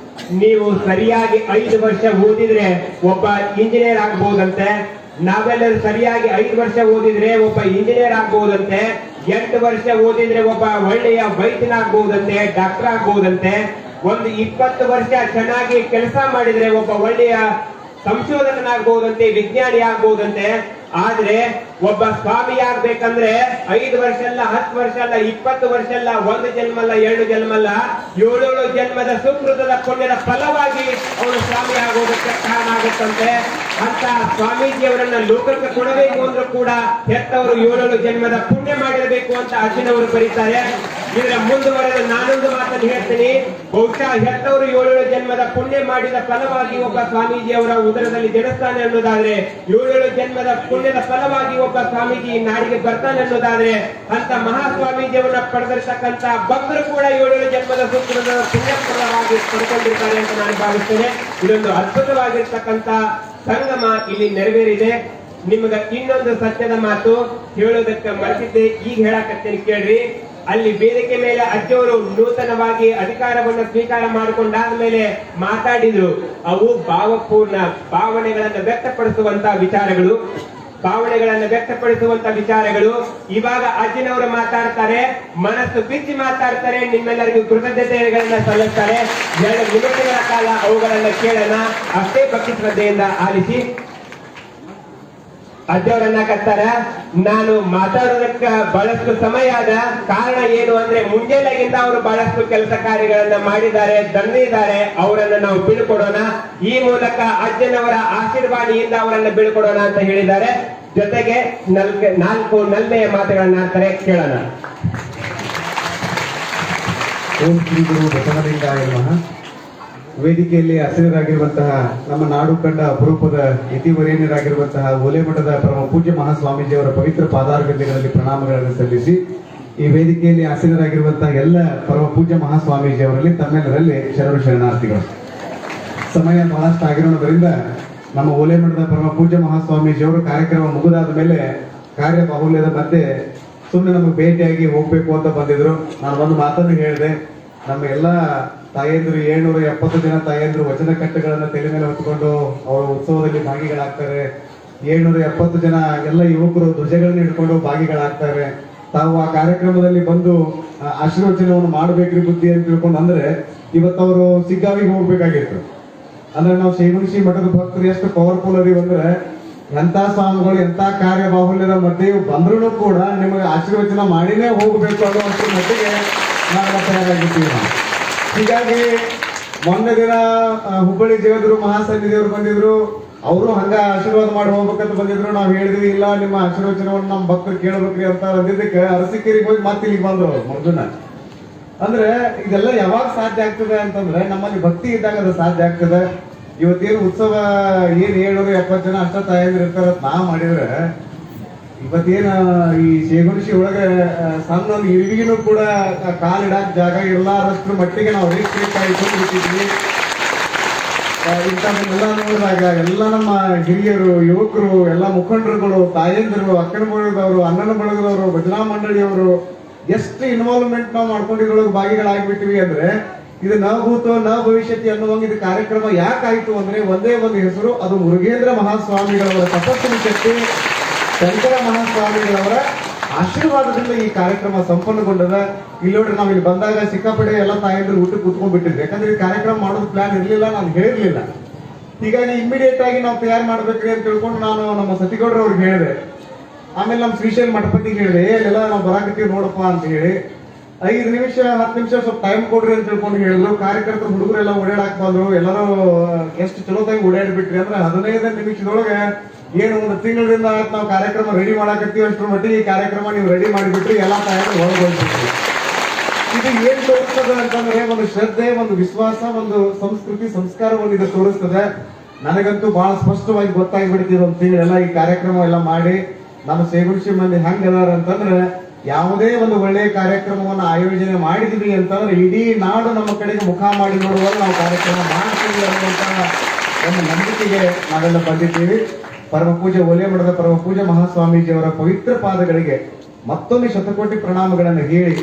Speaker 2: ನೀವು ಸರಿಯಾಗಿ 5 ವರ್ಷ ಓದಿದ್ರೆ ಒಬ್ಬ ಇಂಜಿನಿಯರ್ ಆಗ್ಬಹುದಂತೆ, ನಾವೆಲ್ಲರೂ ಸರಿಯಾಗಿ 5 ವರ್ಷ ಓದಿದ್ರೆ ಒಬ್ಬ ಇಂಜಿನಿಯರ್ ಆಗ್ಬಹುದಂತೆ, 8 ವರ್ಷ ಓದಿದ್ರೆ ಒಬ್ಬ ಒಳ್ಳೆಯ ವೈದ್ಯನಾಗಬಹುದಂತೆ, ಡಾಕ್ಟರ್ ಆಗ್ಬಹುದಂತೆ, ಒಂದು 20 ವರ್ಷ ಚೆನ್ನಾಗಿ ಕೆಲಸ ಮಾಡಿದ್ರೆ ಒಬ್ಬ ಒಳ್ಳೆಯ ಸಂಶೋಧಕನಾಗಬಹುದಂತೆ, ವಿಜ್ಞಾನಿ ಆಗ್ಬಹುದಂತೆ, ಆದ್ರೆ ಒಬ್ಬ ಸ್ವಾಮಿ ಆಗ್ಬೇಕಂದ್ರೆ 5 ವರ್ಷ ಅಲ್ಲ, 10 ವರ್ಷ ಅಲ್ಲ, 20 ವರ್ಷ ಅಲ್ಲ, 1 ಜನ್ಮ ಅಲ್ಲ, 2 ಜನ್ಮ ಅಲ್ಲ, 7 ಜನ್ಮದ ಸುಕೃತದ ಪುಣ್ಯದ ಫಲವಾಗಿ ಅವನು ಸ್ವಾಮಿ ಆಗೋದಕ್ಕೆ ಕಾರಣ ಆಗುತ್ತಂತೆ. ಅಂತ ಸ್ವಾಮೀಜಿಯವರನ್ನ ಲೋಕಕ್ಕೆ ಕೊಡಬೇಕು ಅಂದ್ರೂ ಕೂಡ ಹೆತ್ತವರು 7 ಜನ್ಮದ ಪುಣ್ಯ ಮಾಡಿರಬೇಕು ಅಂತ ಅಜ್ಜನವರು ಬರೀತಾರೆ. ಇದರ ಮುಂದುವರೆದ ನಾನೊಂದು ಮಾತನ್ನು ಹೇಳ್ತೀನಿ. ಬಹುಶಃ ಹೆತ್ತವರು 7 ಜನ್ಮದ ಪುಣ್ಯ ಮಾಡಿದ ಫಲವಾಗಿ ಒಬ್ಬ ಸ್ವಾಮೀಜಿಯವರ ಉದರದಲ್ಲಿ ಜನಿಸ್ತಾನೆ ಅನ್ನೋದಾದ್ರೆ, 7 ಜನ್ಮದ ಪುಣ್ಯದ ಫಲವಾಗಿ ಒಬ್ಬ ಸ್ವಾಮೀಜಿ ನಾಡಿಗೆ ಬರ್ತಾನೆ ಅನ್ನೋದಾದ್ರೆ, ಅಂತ ಮಹಾಸ್ವಾಮೀಜಿಯವನ್ನ ಪಡೆದಿರ್ತಕ್ಕಂಥ ಭಕ್ತರು ಕೂಡ 7 ಜನ್ಮದ ಸೂತ್ರದ ಪುಣ್ಯಫಲವಾಗಿ ಪಡ್ಕೊಂಡಿರ್ತಾರೆ ಅಂತ ನಾನು ಭಾವಿಸ್ತೇನೆ. ಇದೊಂದು ಅದ್ಭುತವಾಗಿರ್ತಕ್ಕಂಥ ಸಂಗಮ ಇಲ್ಲಿ ನೆರವೇರಿದೆ. ನಿಮ್ಗ ಇನ್ನೊಂದು ಸತ್ಯದ ಮಾತು ಹೇಳೋದಕ್ಕೆ ಮರೆತಿದ್ದೆ, ಈಗ ಹೇಳಕತ್ತೇನೆ ಕೇಳ್ರಿ. ಅಲ್ಲಿ ವೇದಿಕೆ ಮೇಲೆ ಅಜ್ಜಿಯವರು ನೂತನವಾಗಿ ಅಧಿಕಾರವನ್ನು ಸ್ವೀಕಾರ ಮಾಡಿಕೊಂಡಾದ ಮೇಲೆ ಮಾತಾಡಿದ್ರು. ಅವು ಭಾವಪೂರ್ಣ ಭಾವನೆಗಳನ್ನು ವ್ಯಕ್ತಪಡಿಸುವಂತ ವಿಚಾರಗಳು. ಇವಾಗ ಅಜ್ಜಿನವರು ಮಾತಾಡ್ತಾರೆ, ಮನಸ್ಸು ಬಿಚ್ಚಿ ಮಾತಾಡ್ತಾರೆ, ನಿಮ್ಮೆಲ್ಲರಿಗೂ ಕೃತಜ್ಞತೆಗಳನ್ನ ಸಲ್ಲಿಸ್ತಾರೆ. 2 ನಿಮಿಷಗಳ ಕಾಲ ಅವುಗಳನ್ನ ಕೇಳೋಣ. ಅಷ್ಟೇ ಭಕ್ತಿ ಶ್ರದ್ಧೆಯಿಂದ ಆಲಿಸಿ. ಅಜ್ಜವರನ್ನ ಕತ್ತಾರ, ನಾನು ಮಾತಾಡೋದಕ್ಕೆ ಬಹಳಷ್ಟು ಸಮಯ ಆದ ಕಾರಣ ಏನು ಅಂದ್ರೆ, ಮುಂಜಾನೆಗಿಂತ ಅವರು ಬಹಳಷ್ಟು ಕೆಲಸ ಕಾರ್ಯಗಳನ್ನ ಮಾಡಿದ್ದಾರೆ, ದಂಡಿದ್ದಾರೆ. ಅವರನ್ನ ನಾವು ಬೀಳ್ಕೊಡೋಣ. ಈ ಮೂಲಕ ಅಜ್ಜನವರ ಆಶೀರ್ವಾದಿಯಿಂದ ಅವರನ್ನ ಬೀಳ್ಕೊಡೋಣ ಅಂತ ಹೇಳಿದ್ದಾರೆ. ಜೊತೆಗೆ 4 ನಲ್ಮೆಯ ಮಾತುಗಳನ್ನ ಆಡ್ತಾರೆ, ಕೇಳೋಣ.
Speaker 3: ಓಂ ಶ್ರೀ ಗುರು ಬಸವಲಿಂಗಾಯ ನಮಃ. ವೇದಿಕೆಯಲ್ಲಿ ಹಸಿರಾಗಿರುವಂತಹ ನಮ್ಮ ನಾಡು ಕಂಡ ಅಪರೂಪದ ಇತಿವರೇಣ್ಯರಾಗಿರುವಂತಹ ಓಲೆಮಠದ ಪರಮ ಪೂಜ್ಯ ಮಹಾಸ್ವಾಮೀಜಿಯವರ ಪವಿತ್ರ ಪಾದಾರ್ಗಗಳಲ್ಲಿ ಪ್ರಣಾಮಗಳನ್ನು ಸಲ್ಲಿಸಿ, ಈ ವೇದಿಕೆಯಲ್ಲಿ ಹಸಿರಾಗಿರುವಂತಹ ಎಲ್ಲ ಪರಮ ಪೂಜ್ಯ ಮಹಾಸ್ವಾಮೀಜಿಯವರಲ್ಲಿ ತಮ್ಮೆಲ್ಲರಲ್ಲಿ ಶರಣಾರ್ಥಿಗಳು. ಸಮಯ ಬಹಳಷ್ಟು ಆಗಿರೋದ್ರಿಂದ ನಮ್ಮ ಓಲೆಮಠದ ಪರಮ ಪೂಜ್ಯ ಮಹಾಸ್ವಾಮೀಜಿಯವರು ಕಾರ್ಯಕ್ರಮ ಮುಗಿದಾದ ಮೇಲೆ ಕಾರ್ಯ ಬಾಹುಲ್ಯದ ಮಧ್ಯೆ ಸುಮ್ಮನೆ ನಮಗೆ ಭೇಟಿಯಾಗಿ ಹೋಗ್ಬೇಕು ಅಂತ ಬಂದಿದ್ರು. ನಾನು ಒಂದು ಮಾತನ್ನು ಹೇಳಿದೆ, ನಮ್ಮ ಎಲ್ಲ ತಾಯಂದ್ರು 770 ಜನ ತಾಯಂದ್ರು ವಚನ ಕಟ್ಟೆಗಳನ್ನ ತಲೆ ಮೇಲೆ ಹೊತ್ಕೊಂಡು ಅವರ ಉತ್ಸವದಲ್ಲಿ ಭಾಗಿಗಳಾಗ್ತಾರೆ. 770 ಜನ ಎಲ್ಲ ಯುವಕರು ಧ್ವಜಗಳನ್ನ ಹಿಡ್ಕೊಂಡು ಭಾಗಿಗಳಾಗ್ತಾರೆ. ತಾವು ಆ ಕಾರ್ಯಕ್ರಮದಲ್ಲಿ ಬಂದು ಆಶೀರ್ವಚನವನ್ನು ಮಾಡ್ಬೇಕ್ರಿ ಬುದ್ಧಿ ಅಂತ ತಿಳ್ಕೊಂಡು ಅಂದ್ರೆ ಇವತ್ತು ಅವರು ಸಿಗ್ಗಾವಿಗೆ ಹೋಗ್ಬೇಕಾಗಿತ್ತು. ಅಂದ್ರೆ ನಾವು ಶೈಗುಣಿಸಿ ಮಠದ ಭಕ್ತರು ಎಷ್ಟು ಪವರ್ಫುಲ್ ಅದೀವಿ ಅಂದ್ರೆ, ಎಂತ ಸ್ವಾಮಿಗಳು ಎಂತ ಕಾರ್ಯ ಬಾಹುಲ್ಯದ ಮಧ್ಯೆ ಬಂದ್ರು ಕೂಡ ನಿಮಗೆ ಆಶೀರ್ವಚನ ಮಾಡಿನೇ ಹೋಗ್ಬೇಕು ಅನ್ನುವಂಥ ಮಟ್ಟಿಗೆ ನಾವೆಲ್ಲ ತಯಾರಾಗಿರ್ತೀವಿ ನಾವು. ಹೀಗಾಗಿ ಮೊನ್ನೆ ದಿನ ಹುಬ್ಬಳ್ಳಿ ಜಗದ್ಗುರು ಮಹಾಸನ್ನಿಧಿಯವರು ಬಂದಿದ್ರು. ಅವರು ಹಂಗ ಆಶೀರ್ವಾದ ಮಾಡಿ ಹೋಗ್ಬೇಕಂತ ಬಂದಿದ್ರು. ನಾವು ಹೇಳಿದ್ವಿ, ಇಲ್ಲ ನಿಮ್ಮ ಆಶೀರ್ವಚನವನ್ನು ನಮ್ಮ ಭಕ್ತರು ಕೇಳಬೇಕ್ರಿ ಅಂತ ಅಂದಿದ್ದಕ್ಕೆ ಅರಸಿಕೆರಿಗೆ ಹೋಗಿ ಮತ್ತೆ ಇಲ್ಲಿಗೆ ಬಂದ್ರು ಮೊದಲನ್ನ. ಅಂದ್ರೆ ಇದೆಲ್ಲ ಯಾವಾಗ ಸಾಧ್ಯ ಆಗ್ತದೆ ಅಂತಂದ್ರೆ ನಮ್ಮಲ್ಲಿ ಭಕ್ತಿ ಇದ್ದಾಗ ಅದು ಸಾಧ್ಯ ಆಗ್ತದೆ. ಇವತ್ತೇನು ಉತ್ಸವ 770 ಜನ ಅಷ್ಟ ತಾಯಂದ್ರು ಇರ್ತಾರ ನಾ ಮಾಡಿದ್ರೆ, ಇವತ್ತೇನ ಈ ಶೇಗುಣಿಸಿ ಒಳಗೆ ಸಣ್ಣ ಒಂದು ಇರುವಿಗೂ ಕೂಡ ಕಾಲಿಡಾಕ್ ಜಾಗ ಇರ್ಲಾರಷ್ಟ್ರ ಮಟ್ಟಿಗೆ ನಾವು ಬಿಟ್ಟಿದ್ವಿ. ಇಂಥದ್ದನ್ನೆಲ್ಲ ನೋಡಿದಾಗ ಎಲ್ಲ ನಮ್ಮ ಹಿರಿಯರು, ಯುವಕರು, ಎಲ್ಲ ಮುಖಂಡರುಗಳು, ತಾಯಂದಿರು, ಅಕ್ಕನ ಬಳಗದವರು, ಅಣ್ಣನ ಬಳಗದವರು, ಭಜನಾ ಮಂಡಳಿಯವರು ಎಷ್ಟು ಇನ್ವಾಲ್ವ್ಮೆಂಟ್ ನಾವು ಮಾಡ್ಕೊಂಡಿದ್ರೊಳಗೆ ಭಾಗಿಗಳಾಗ್ಬಿಟ್ಟಿವಿ ಅಂದ್ರೆ, ಇದು ನ ಭೂತೋ ನ ಭವಿಷ್ಯತಿ ಅನ್ನುವಂಗ ಇದು ಕಾರ್ಯಕ್ರಮ ಯಾಕಾಯ್ತು ಅಂದ್ರೆ ಒಂದೇ ಒಂದು ಹೆಸರು, ಅದು ಮುರುಘೇಂದ್ರ ಮಹಾಸ್ವಾಮಿಗಳವರ ತಪಸ್ಸಿನ ಶಕ್ತಿ, ಶಂಕರ ಮಹಾಸ್ವಾಮಿಗಳವರ ಆಶೀರ್ವಾದದಿಂದ ಈ ಕಾರ್ಯಕ್ರಮ ಸಂಪನ್ನಗೊಂಡದ. ಇಲ್ಲಿ ನೋಡ್ರಿ, ನಾವ್ ಇಲ್ಲಿ ಬಂದಾಗ ಸಿಕ್ಕಾಪಡೆ ಎಲ್ಲ ತಾಯಂದ್ರು ಊಟಕ್ಕೆ ಕೂತ್ಕೊಂಡ್ಬಿಟ್ಟಿದ್ವಿ. ಯಾಕಂದ್ರೆ ಈ ಕಾರ್ಯಕ್ರಮ ಮಾಡೋದು ಪ್ಲಾನ್ ಇರ್ಲಿಲ್ಲ, ನಾನು ಹೇಳಿರ್ಲಿಲ್ಲ. ಹೀಗಾಗಿ ಇಮಿಡಿಯೇಟ್ ಆಗಿ ನಾವು ತಯಾರು ಮಾಡ್ಬೇಕ್ರಿ ಅಂತ ತಿಳ್ಕೊಂಡು ನಾನು ನಮ್ಮ ಸತಿಗೌಡ್ರ ಅವ್ರಿಗೆ ಹೇಳಿದೆ. ಆಮೇಲೆ ನಮ್ಮ ಶ್ರೀಶೈಲ ಮಠಪತಿಗೆ ಹೇಳಿದೆ, ಅಲ್ಲೆಲ್ಲ ನಾವು ಬರಾಕತ್ತೀವಿ ನೋಡಪ್ಪ ಅಂತ ಹೇಳಿ. 5 ನಿಮಿಷ 10 ನಿಮಿಷ ಸ್ವಲ್ಪ ಟೈಮ್ ಕೊಡ್ರಿ ಅಂತ ತಿಳ್ಕೊಂಡು ಹೇಳಿದ್ರು. ಕಾರ್ಯಕರ್ತರು ಹುಡುಗರೆಲ್ಲ ಓಡಾಡಕ್ ಬಂದ್ರು. ಎಲ್ಲರೂ ಎಷ್ಟು ಚಲೋದಾಗಿ ಓಡಾಡ್ಬಿಟ್ರಿ ಅಂದ್ರೆ 15 ನಿಮಿಷದೊಳಗೆ ಏನು ಒಂದು ತಿಂಗಳಿಂದ ನಾವು ಕಾರ್ಯಕ್ರಮ ರೆಡಿ ಮಾಡಾಕತ್ತೀವಿ ಅಷ್ಟ್ರ ಮಟ್ಟಿಗೆ ಈ ಕಾರ್ಯಕ್ರಮ ನೀವು ರೆಡಿ ಮಾಡಿಬಿಟ್ರಿ. ಎಲ್ಲ ತಯಾರಿ ಒಳಗೊಳ್ಬಿಟ್ರಿ. ಇದು ಏನ್ ತೋರಿಸ್ತದೆ ಅಂತಂದ್ರೆ ಒಂದು ಶ್ರದ್ಧೆ, ಒಂದು ವಿಶ್ವಾಸ, ಒಂದು ಸಂಸ್ಕೃತಿ, ಸಂಸ್ಕಾರವನ್ನು ಇದು ತೋರಿಸ್ತದೆ. ನನಗಂತೂ ಬಹಳ ಸ್ಪಷ್ಟವಾಗಿ ಗೊತ್ತಾಗ್ಬಿಡ್ತಿದೆ ಒಂದು ತಿಂಗಳೆಲ್ಲ ಈ ಕಾರ್ಯಕ್ರಮ ಎಲ್ಲ ಮಾಡಿ. ನಮ್ಮ ಶೇಗುಣಿಸಿ ಮಂದಿ ಹೆಂಗ್ ಅದಾರ ಅಂತಂದ್ರೆ, ಯಾವುದೇ ಒಂದು ಒಳ್ಳೆಯ ಕಾರ್ಯಕ್ರಮವನ್ನು ಆಯೋಜನೆ ಮಾಡಿದ್ವಿ ಅಂತಂದ್ರೆ ಇಡೀ ನಾಡು ನಮ್ಮ ಕಡೆಗೆ ಮುಖ ಮಾಡಿ ನೋಡುವಾಗ ನಾವು ಕಾರ್ಯಕ್ರಮ ಮಾಡ್ತೀವಿ ಅನ್ನುವಂತ ಒಂದು ನಂಬಿಕೆಗೆ ನಾವೆಲ್ಲ ಬಂದಿದ್ದೀವಿ. ಪರಮ ಪೂಜೆ ಓಲೆಮಠದ ಪರಮ ಪೂಜೆ ಮಹಾಸ್ವಾಮೀಜಿಯವರ ಪವಿತ್ರ ಪಾದಗಳಿಗೆ ಮತ್ತೊಮ್ಮೆ ಶತಕೋಟಿ ಪ್ರಣಾಮಗಳನ್ನು ಹೇಳಿ,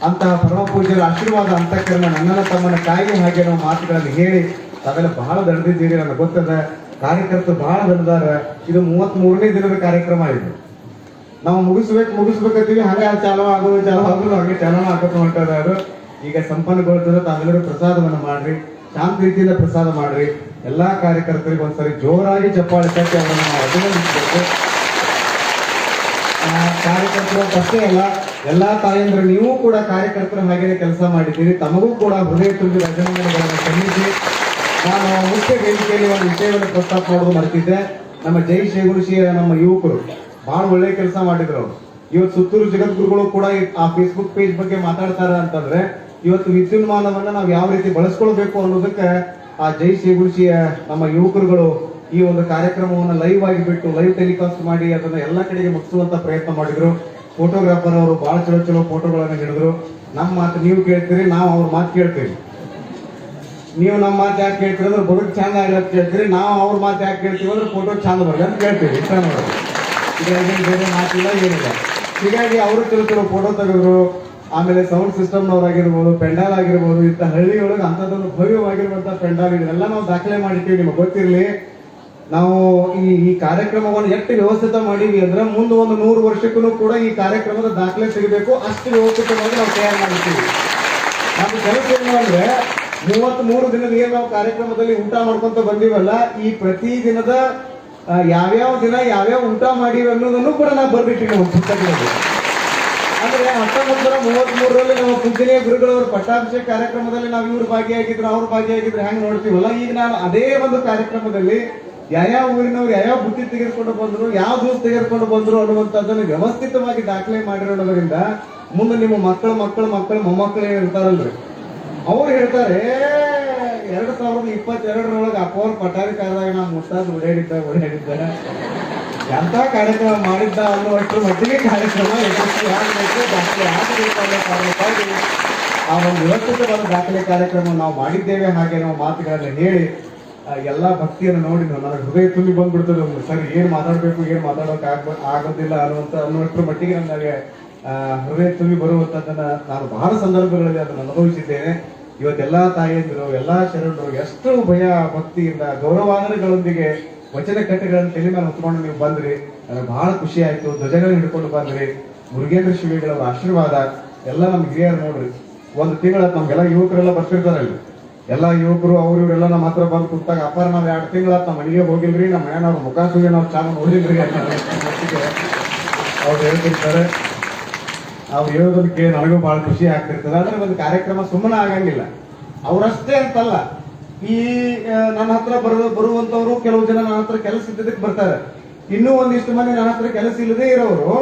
Speaker 3: ಅಂತಹ ಪರಮ ಪೂಜೆಯ ಆಶೀರ್ವಾದ ಅಂತಃಕರಣ ನನ್ನನ್ನ ತಮ್ಮನ್ನ ಕಾಯಿ ಹಾಗೆ ನಾವು ಮಾತುಗಳನ್ನು ಹೇಳಿ ತಾವೆಲ್ಲ ಬಹಳ ದಣಿದಿದ್ದೀರಿ. ನನಗೆ ಗೊತ್ತದ, ಕಾರ್ಯಕರ್ತರು ಬಹಳ ದಣಿದಾರ. ಇದು 33ನೇ ದಿನದ ಕಾರ್ಯಕ್ರಮ ಇದು. ನಾವು ಮುಗಿಸ್ಬೇಕಂತೀವಿ, ಹಂಗ ಚಾಲೂ ಆಗೋದು ಹಂಗೆ ಚಾಲೂ ಹಾಕೋದು ಹೊಂಟದ. ಅದು ಈಗ ಸಂಪನ್ನಗೊಳ್ತದೆ. ತಾವೆಲ್ಲರೂ ಪ್ರಸಾದವನ್ನು ಮಾಡ್ರಿ, ಶಾಂತ ರೀತಿಯಿಂದ ಪ್ರಸಾದ ಮಾಡ್ರಿ. ಎಲ್ಲಾ ಕಾರ್ಯಕರ್ತರಿಗೆ ಒಂದ್ಸರಿ ಜೋರಾಗಿ ಚಪ್ಪಾಳೆ ತಟ್ಟಿ ಅವರನ್ನು ನಾವು ಅಭಿನಂದಿಸಬೇಕು. ಕಾರ್ಯಕರ್ತರು ಅಂತ ಅಷ್ಟೇ ಅಲ್ಲ, ಎಲ್ಲಾ ತಾಯಂದ್ರು ನೀವು ಕೂಡ ಕಾರ್ಯಕರ್ತರ ಹಾಗೆಯೇ ಕೆಲಸ ಮಾಡಿದ್ದೀರಿ. ತಮಗೂ ಕೂಡ ಹೃದಯ ತುಂಬಿದ ಅಭಿನಂದನೆಗಳನ್ನು ಸಲ್ಲಿಸಿ ನಾನು ಮುಖ್ಯ ವೇದಿಕೆಯಲ್ಲಿ ಒಂದು ವಿಷಯವನ್ನು ಪ್ರಸ್ತಾಪ ಮಾಡೋದು ಮರೆತಿದ್ದೆ. ನಮ್ಮ ಜೈ ಶೇಗುರುಶಿಯ ನಮ್ಮ ಯುವಕರು ಬಹಳ ಒಳ್ಳೆ ಕೆಲಸ ಮಾಡಿದ್ರು ಅವರು. ಇವತ್ತು ಸುತ್ತೂರು ಜಗದ್ಗುರುಗಳು ಕೂಡ ಆ ಫೇಸ್ಬುಕ್ ಪೇಜ್ ಬಗ್ಗೆ ಮಾತಾಡ್ತಾರ ಅಂತಂದ್ರೆ ಇವತ್ತು ವಿದ್ಯುನ್ಮಾನವನ್ನ ನಾವು ಯಾವ ರೀತಿ ಬಳಸ್ಕೊಳ್ಬೇಕು ಅನ್ನೋದಕ್ಕೆ ಆ ಜೈ ಶೇಗುರುಶಿಯ ನಮ್ಮ ಯುವಕರುಗಳು ಈ ಒಂದು ಕಾರ್ಯಕ್ರಮವನ್ನು ಲೈವ್ ಆಗಿ ಬಿಟ್ಟು ಲೈವ್ ಟೆಲಿಕಾಸ್ಟ್ ಮಾಡಿ ಅದನ್ನ ಎಲ್ಲ ಕಡೆಗೆ ಮುಗಿಸುವಂತ ಪ್ರಯತ್ನ ಮಾಡಿದ್ರು. ಫೋಟೋಗ್ರಾಫರ್ ಅವರು ಬಹಳ ಚಲೋ ಚಲೋ ಫೋಟೋಗಳನ್ನ ಹಿಡಿದ್ರು. ನಮ್ಮ ಮಾತು ನೀವು ಕೇಳ್ತೀರಿ, ನಾವು ಅವ್ರ ಮಾತು ಕೇಳ್ತೀವಿ. ನೀವು ನಮ್ಮ ಮಾತು ಯಾಕೆ ಕೇಳ್ತೀರಿ ಅಂದ್ರೆ ಬದುಕು ಚಂದ ಆಗಿರೋದು ಕೇಳ್ತೀರಿ, ನಾವು ಅವ್ರ ಮಾತು ಯಾಕೆ ಕೇಳ್ತೀವಿ ಅಂದ್ರೆ ಫೋಟೋ ಚಂದ ಬರಲಿ ಅಂತ ಕೇಳ್ತೀವಿ. ಇಷ್ಟ ನೋಡಿ, ಹೀಗಾಗಿ ಬೇರೆ ಮಾತಿಲ್ಲ ಏನಿಲ್ಲ. ಹೀಗಾಗಿ ಅವರು ಚಲೋ ಚಲೋ ಫೋಟೋ ತೆಗೆದ್ರು. ಆಮೇಲೆ ಸೌಂಡ್ ಸಿಸ್ಟಮ್ನವರಾಗಿರ್ಬೋದು, ಪೆಂಡಾಲ್ ಆಗಿರ್ಬೋದು, ಇಂಥ ಹಳ್ಳಿಯೊಳಗೆ ಅಂಥದ್ದೊಂದು ಭವ್ಯವಾಗಿರುವಂತಹ ಪೆಂಡಾಲ್ ಇದೆಲ್ಲ ನಾವು ದಾಖಲೆ ಮಾಡಿರ್ತೀವಿ. ನಿಮಗೆ ಗೊತ್ತಿರಲಿ, ನಾವು ಈ ಕಾರ್ಯಕ್ರಮವನ್ನು ಎಷ್ಟು ವ್ಯವಸ್ಥಿತ ಮಾಡೀವಿ ಅಂದ್ರೆ ಮುಂದೆ ಒಂದು 100 ವರ್ಷಕ್ಕೂ ಕೂಡ ಈ ಕಾರ್ಯಕ್ರಮದ ದಾಖಲೆ ಸಿಗಬೇಕು, ಅಷ್ಟು ವ್ಯವಸ್ಥಿತವಾಗಿ ನಾವು ತಯಾರು ಮಾಡಿರ್ತೀವಿ. ನಮ್ಮ ಕೆಲಸ ಏನು ಅಂದ್ರೆ 33 ದಿನದ ಏನು ನಾವು ಕಾರ್ಯಕ್ರಮದಲ್ಲಿ ಊಟ ಮಾಡ್ಕೊಂತ ಬಂದೀವಲ್ಲ, ಈ ಪ್ರತಿ ದಿನದ ಯಾವ್ಯಾವ ದಿನ ಯಾವ್ಯಾವ ಊಟ ಮಾಡೀವಿ ಅನ್ನೋದನ್ನು ಕೂಡ ನಾವು ಬರ್ಬಿಟ್ಟಿವಿ ನಮ್ಮ ಪುಸ್ತಕದಲ್ಲಿ. ಅಂದ್ರೆ 1933ರಲ್ಲಿ ನಮ್ಮ ಪೂಜನೀಯ ಗುರುಗಳವರ ಪಟ್ಟಾಭಿಷೇಕ ಕಾರ್ಯಕ್ರಮದಲ್ಲಿ ನಾವು ಇವ್ರು ಭಾಗಿಯಾಗಿದ್ರು, ಅವ್ರು ಭಾಗಿಯಾಗಿದ್ರು, ಹೆಂಗ್ ನೋಡ್ತೀವಲ್ಲ, ಈಗ ನಾನು ಅದೇ ಒಂದು ಕಾರ್ಯಕ್ರಮದಲ್ಲಿ ಯಾವ್ಯಾವ ಊರಿನವ್ರು ಯಾವ್ಯಾವ ಬುತ್ತಿ ತೆಗೆದುಕೊಂಡು ಬಂದ್ರು, ಯಾವ ದಿವಸ ತೆಗೆದುಕೊಂಡು ಬಂದ್ರು ಅನ್ನುವಂಥದ್ದನ್ನು ವ್ಯವಸ್ಥಿತವಾಗಿ ದಾಖಲೆ ಮಾಡಿರೋದ್ರಿಂದ ಮುಂದೆ ನಿಮ್ಮ ಮಕ್ಕಳು ಮೊಮ್ಮಕ್ಕಳು ಇರ್ತಾರಲ್ರಿ, ಅವ್ರು ಹೇಳ್ತಾರೆ 2022ರೊಳಗೆ ಅಪ್ಪವ್ರ ಪಟಾರಿ ಕಾಲದಾಗ ನಾವು ಮುಸ್ತಾದ್ ಓಡಾಡಿದ್ದ ಎಂತ ಕಾರ್ಯಕ್ರಮ ಮಾಡಿದ್ದ ಅನ್ನುವಷ್ಟರ ಮಟ್ಟಿಗೆ ಕಾರ್ಯಕ್ರಮ ಯಶಸ್ವಿ ಆಗಬೇಕು, ದಾಖಲೆ ಆಗಬೇಕು ಅನ್ನೋ ಕಾರಣಕ್ಕಾಗಿ ಆ ಒಂದು ವ್ಯವಸ್ಥಿತವಾದ ದಾಖಲೆ ಕಾರ್ಯಕ್ರಮ ನಾವು ಮಾಡಿದ್ದೇವೆ. ಹಾಗೆ ನಾವು ಮಾತುಗಳನ್ನ ಹೇಳಿ ಎಲ್ಲಾ ಭಕ್ತಿಯನ್ನು ನೋಡಿ ನನಗೆ ಹೃದಯ ತುಂಬಿ ಬಂದ್ಬಿಡ್ತದೆ. ಸರಿ, ಏನ್ ಮಾತಾಡ್ಬೇಕು, ಏನ್ ಮಾತಾಡೋಕೆ ಆಗೋದಿಲ್ಲ ಅನ್ನುವಷ್ಟರ ಮಟ್ಟಿಗೆ ನನಗೆ ಹೃದಯ ತುಂಬಿ ಬರುವಂತದ್ದನ್ನ ನಾನು ಬಹಳ ಸಂದರ್ಭಗಳಲ್ಲಿ ಅದನ್ನು ಅನುಭವಿಸಿದ್ದೇನೆ. ಇವತ್ತೆಲ್ಲಾ ತಾಯಿಯಂದಿರು, ಎಲ್ಲಾ ಶರಣರು ಎಷ್ಟು ಭಯ ಭಕ್ತಿಯಿಂದ ಗೌರವಾದನೆಗಳೊಂದಿಗೆ ವಚನ ಕಟ್ಟೆಗಳನ್ನು ತಲೆ ಮೇಲೆ ಹೊತ್ಕೊಂಡು ನೀವು ಬಂದ್ರಿ. ನನಗೆ ಬಹಳ ಖುಷಿ ಆಯ್ತು. ಧ್ವಜಗಳನ್ನು ಹಿಡ್ಕೊಂಡು ಬಂದ್ರಿ. ಮುರುಗೇಂದ್ರ ಶಿವಿಗಳ ಆಶೀರ್ವಾದ ಎಲ್ಲ ನಮ್ ಹಿರಿಯರು ನೋಡ್ರಿ. ಒಂದು ತಿಂಗಳ ನಮ್ಗೆಲ್ಲ ಯುವಕರೆಲ್ಲ ಬರ್ತಿರ್ತಾರಲ್ಲಿ, ಎಲ್ಲಾ ಯುವಕರು ಅವ್ರು ಇವರೆಲ್ಲ ನಮ್ಮ ಹತ್ರ ಬಂದು ಕೂತಾಗ ಅಪ್ಪಾರ ನಾವ್ 2 ತಿಂಗಳ ನಮ್ಮ ಮನೆಗೆ ಹೋಗಿಲ್ರಿ, ನಮ್ಮ ಮನೆಯವ್ರ ಮುಖ ಸುಗಿ ನಾವು ಚಾಮ ನೋಡಿಲ್ರಿ ಅಂತ ಅವ್ರು ಹೇಳ್ತಿರ್ತಾರೆ. ಅವ್ರು ಹೇಳೋದಕ್ಕೆ ನನಗೂ ಬಹಳ ಖುಷಿ ಆಗ್ತಿರ್ತದೆ. ಆದ್ರೆ ಒಂದು ಕಾರ್ಯಕ್ರಮ ಸುಮ್ಮನೆ ಆಗಂಗಿಲ್ಲ. ಅವ್ರಷ್ಟೇ ಅಂತಲ್ಲ, ಈ ನನ್ನ ಹತ್ರ ಬರುವಂತವ್ರು ಕೆಲವು ಜನ ನನ್ನ ಹತ್ರ ಕೆಲಸ ಇದ್ದದಕ್ಕೆ ಬರ್ತಾರೆ. ಇನ್ನೂ ಒಂದಿಷ್ಟು ಮಂದಿ ನನ್ನ ಹತ್ರ ಕೆಲಸ ಇಲ್ಲದೆ ಇರೋರು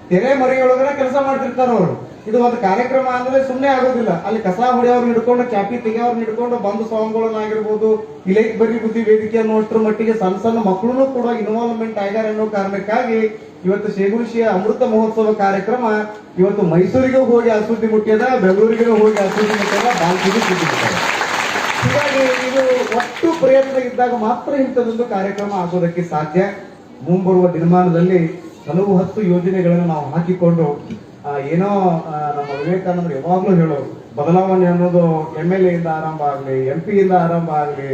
Speaker 3: ತೆರೆ ಮರೆಯೊಳಗಡೆ ಕೆಲಸ ಮಾಡ್ತಿರ್ತಾರ. ಅವರು ಇದು ಒಂದು ಕಾರ್ಯಕ್ರಮ ಅಂದ್ರೆ ಸುಮ್ಮನೆ ಆಗೋದಿಲ್ಲ. ಅಲ್ಲಿ ಕಸ ಹೊಡೆಯವ್ರನ್ನ ಹಿಡ್ಕೊಂಡು, ಚಾಪಿ ತೆಗೆಯವ್ರನ್ನ ಹಿಡ್ಕೊಂಡು, ಬಂಧು ಸ್ವಾಮಿಗಳನ್ನಾಗಿರ್ಬೋದು, ಇಲೈಕ್ ಬರಿ ಬುದ್ಧಿ ವೇದಿಕೆ ಅನ್ನೋಷ್ಟರ ಮಟ್ಟಿಗೆ ಸಣ್ಣ ಸಣ್ಣ ಮಕ್ಕಳು ಕೂಡ ಇನ್ವಾಲ್ವ್ಮೆಂಟ್ ಆಗ್ಯಾರ ಅನ್ನೋ ಕಾರಣಕ್ಕಾಗಿ ಇವತ್ತು ಶೇಗುರುಶಿಯ ಅಮೃತ ಮಹೋತ್ಸವ ಕಾರ್ಯಕ್ರಮ ಇವತ್ತು ಮೈಸೂರಿಗೂ ಹೋಗಿ ಸುದ್ದಿ ಮುಟ್ಟಿಯದ, ಬೆಂಗಳೂರಿಗೂ ಹೋಗಿ ಸುದ್ದಿ ಮುಟ್ಟಿಯದ, ಬಾಲ್ಕಿಗೂ ಸುದ್ದಿ ಮುಟ್ಟಿಯದ. ಹೀಗಾಗಿ ಇದು ಒಟ್ಟು ಪ್ರಯತ್ನ ಇದ್ದಾಗ ಮಾತ್ರ ಇಂಥದೊಂದು ಕಾರ್ಯಕ್ರಮ ಆಗೋದಕ್ಕೆ ಸಾಧ್ಯ. ಮುಂಬರುವ ದಿನಮಾನದಲ್ಲಿ ಹಲವು 10 ಯೋಜನೆಗಳನ್ನು ನಾವು ಹಾಕಿಕೊಂಡು ಏನೋ ನಮ್ಮ ವಿವೇಕಾನಂದರು ಯಾವಾಗ್ಲೂ ಹೇಳೋರು, ಬದಲಾವಣೆ ಅನ್ನೋದು MLA ಇಂದ ಆರಂಭ ಆಗ್ಲಿ, MP ಇಂದ ಆರಂಭ ಆಗ್ಲಿ,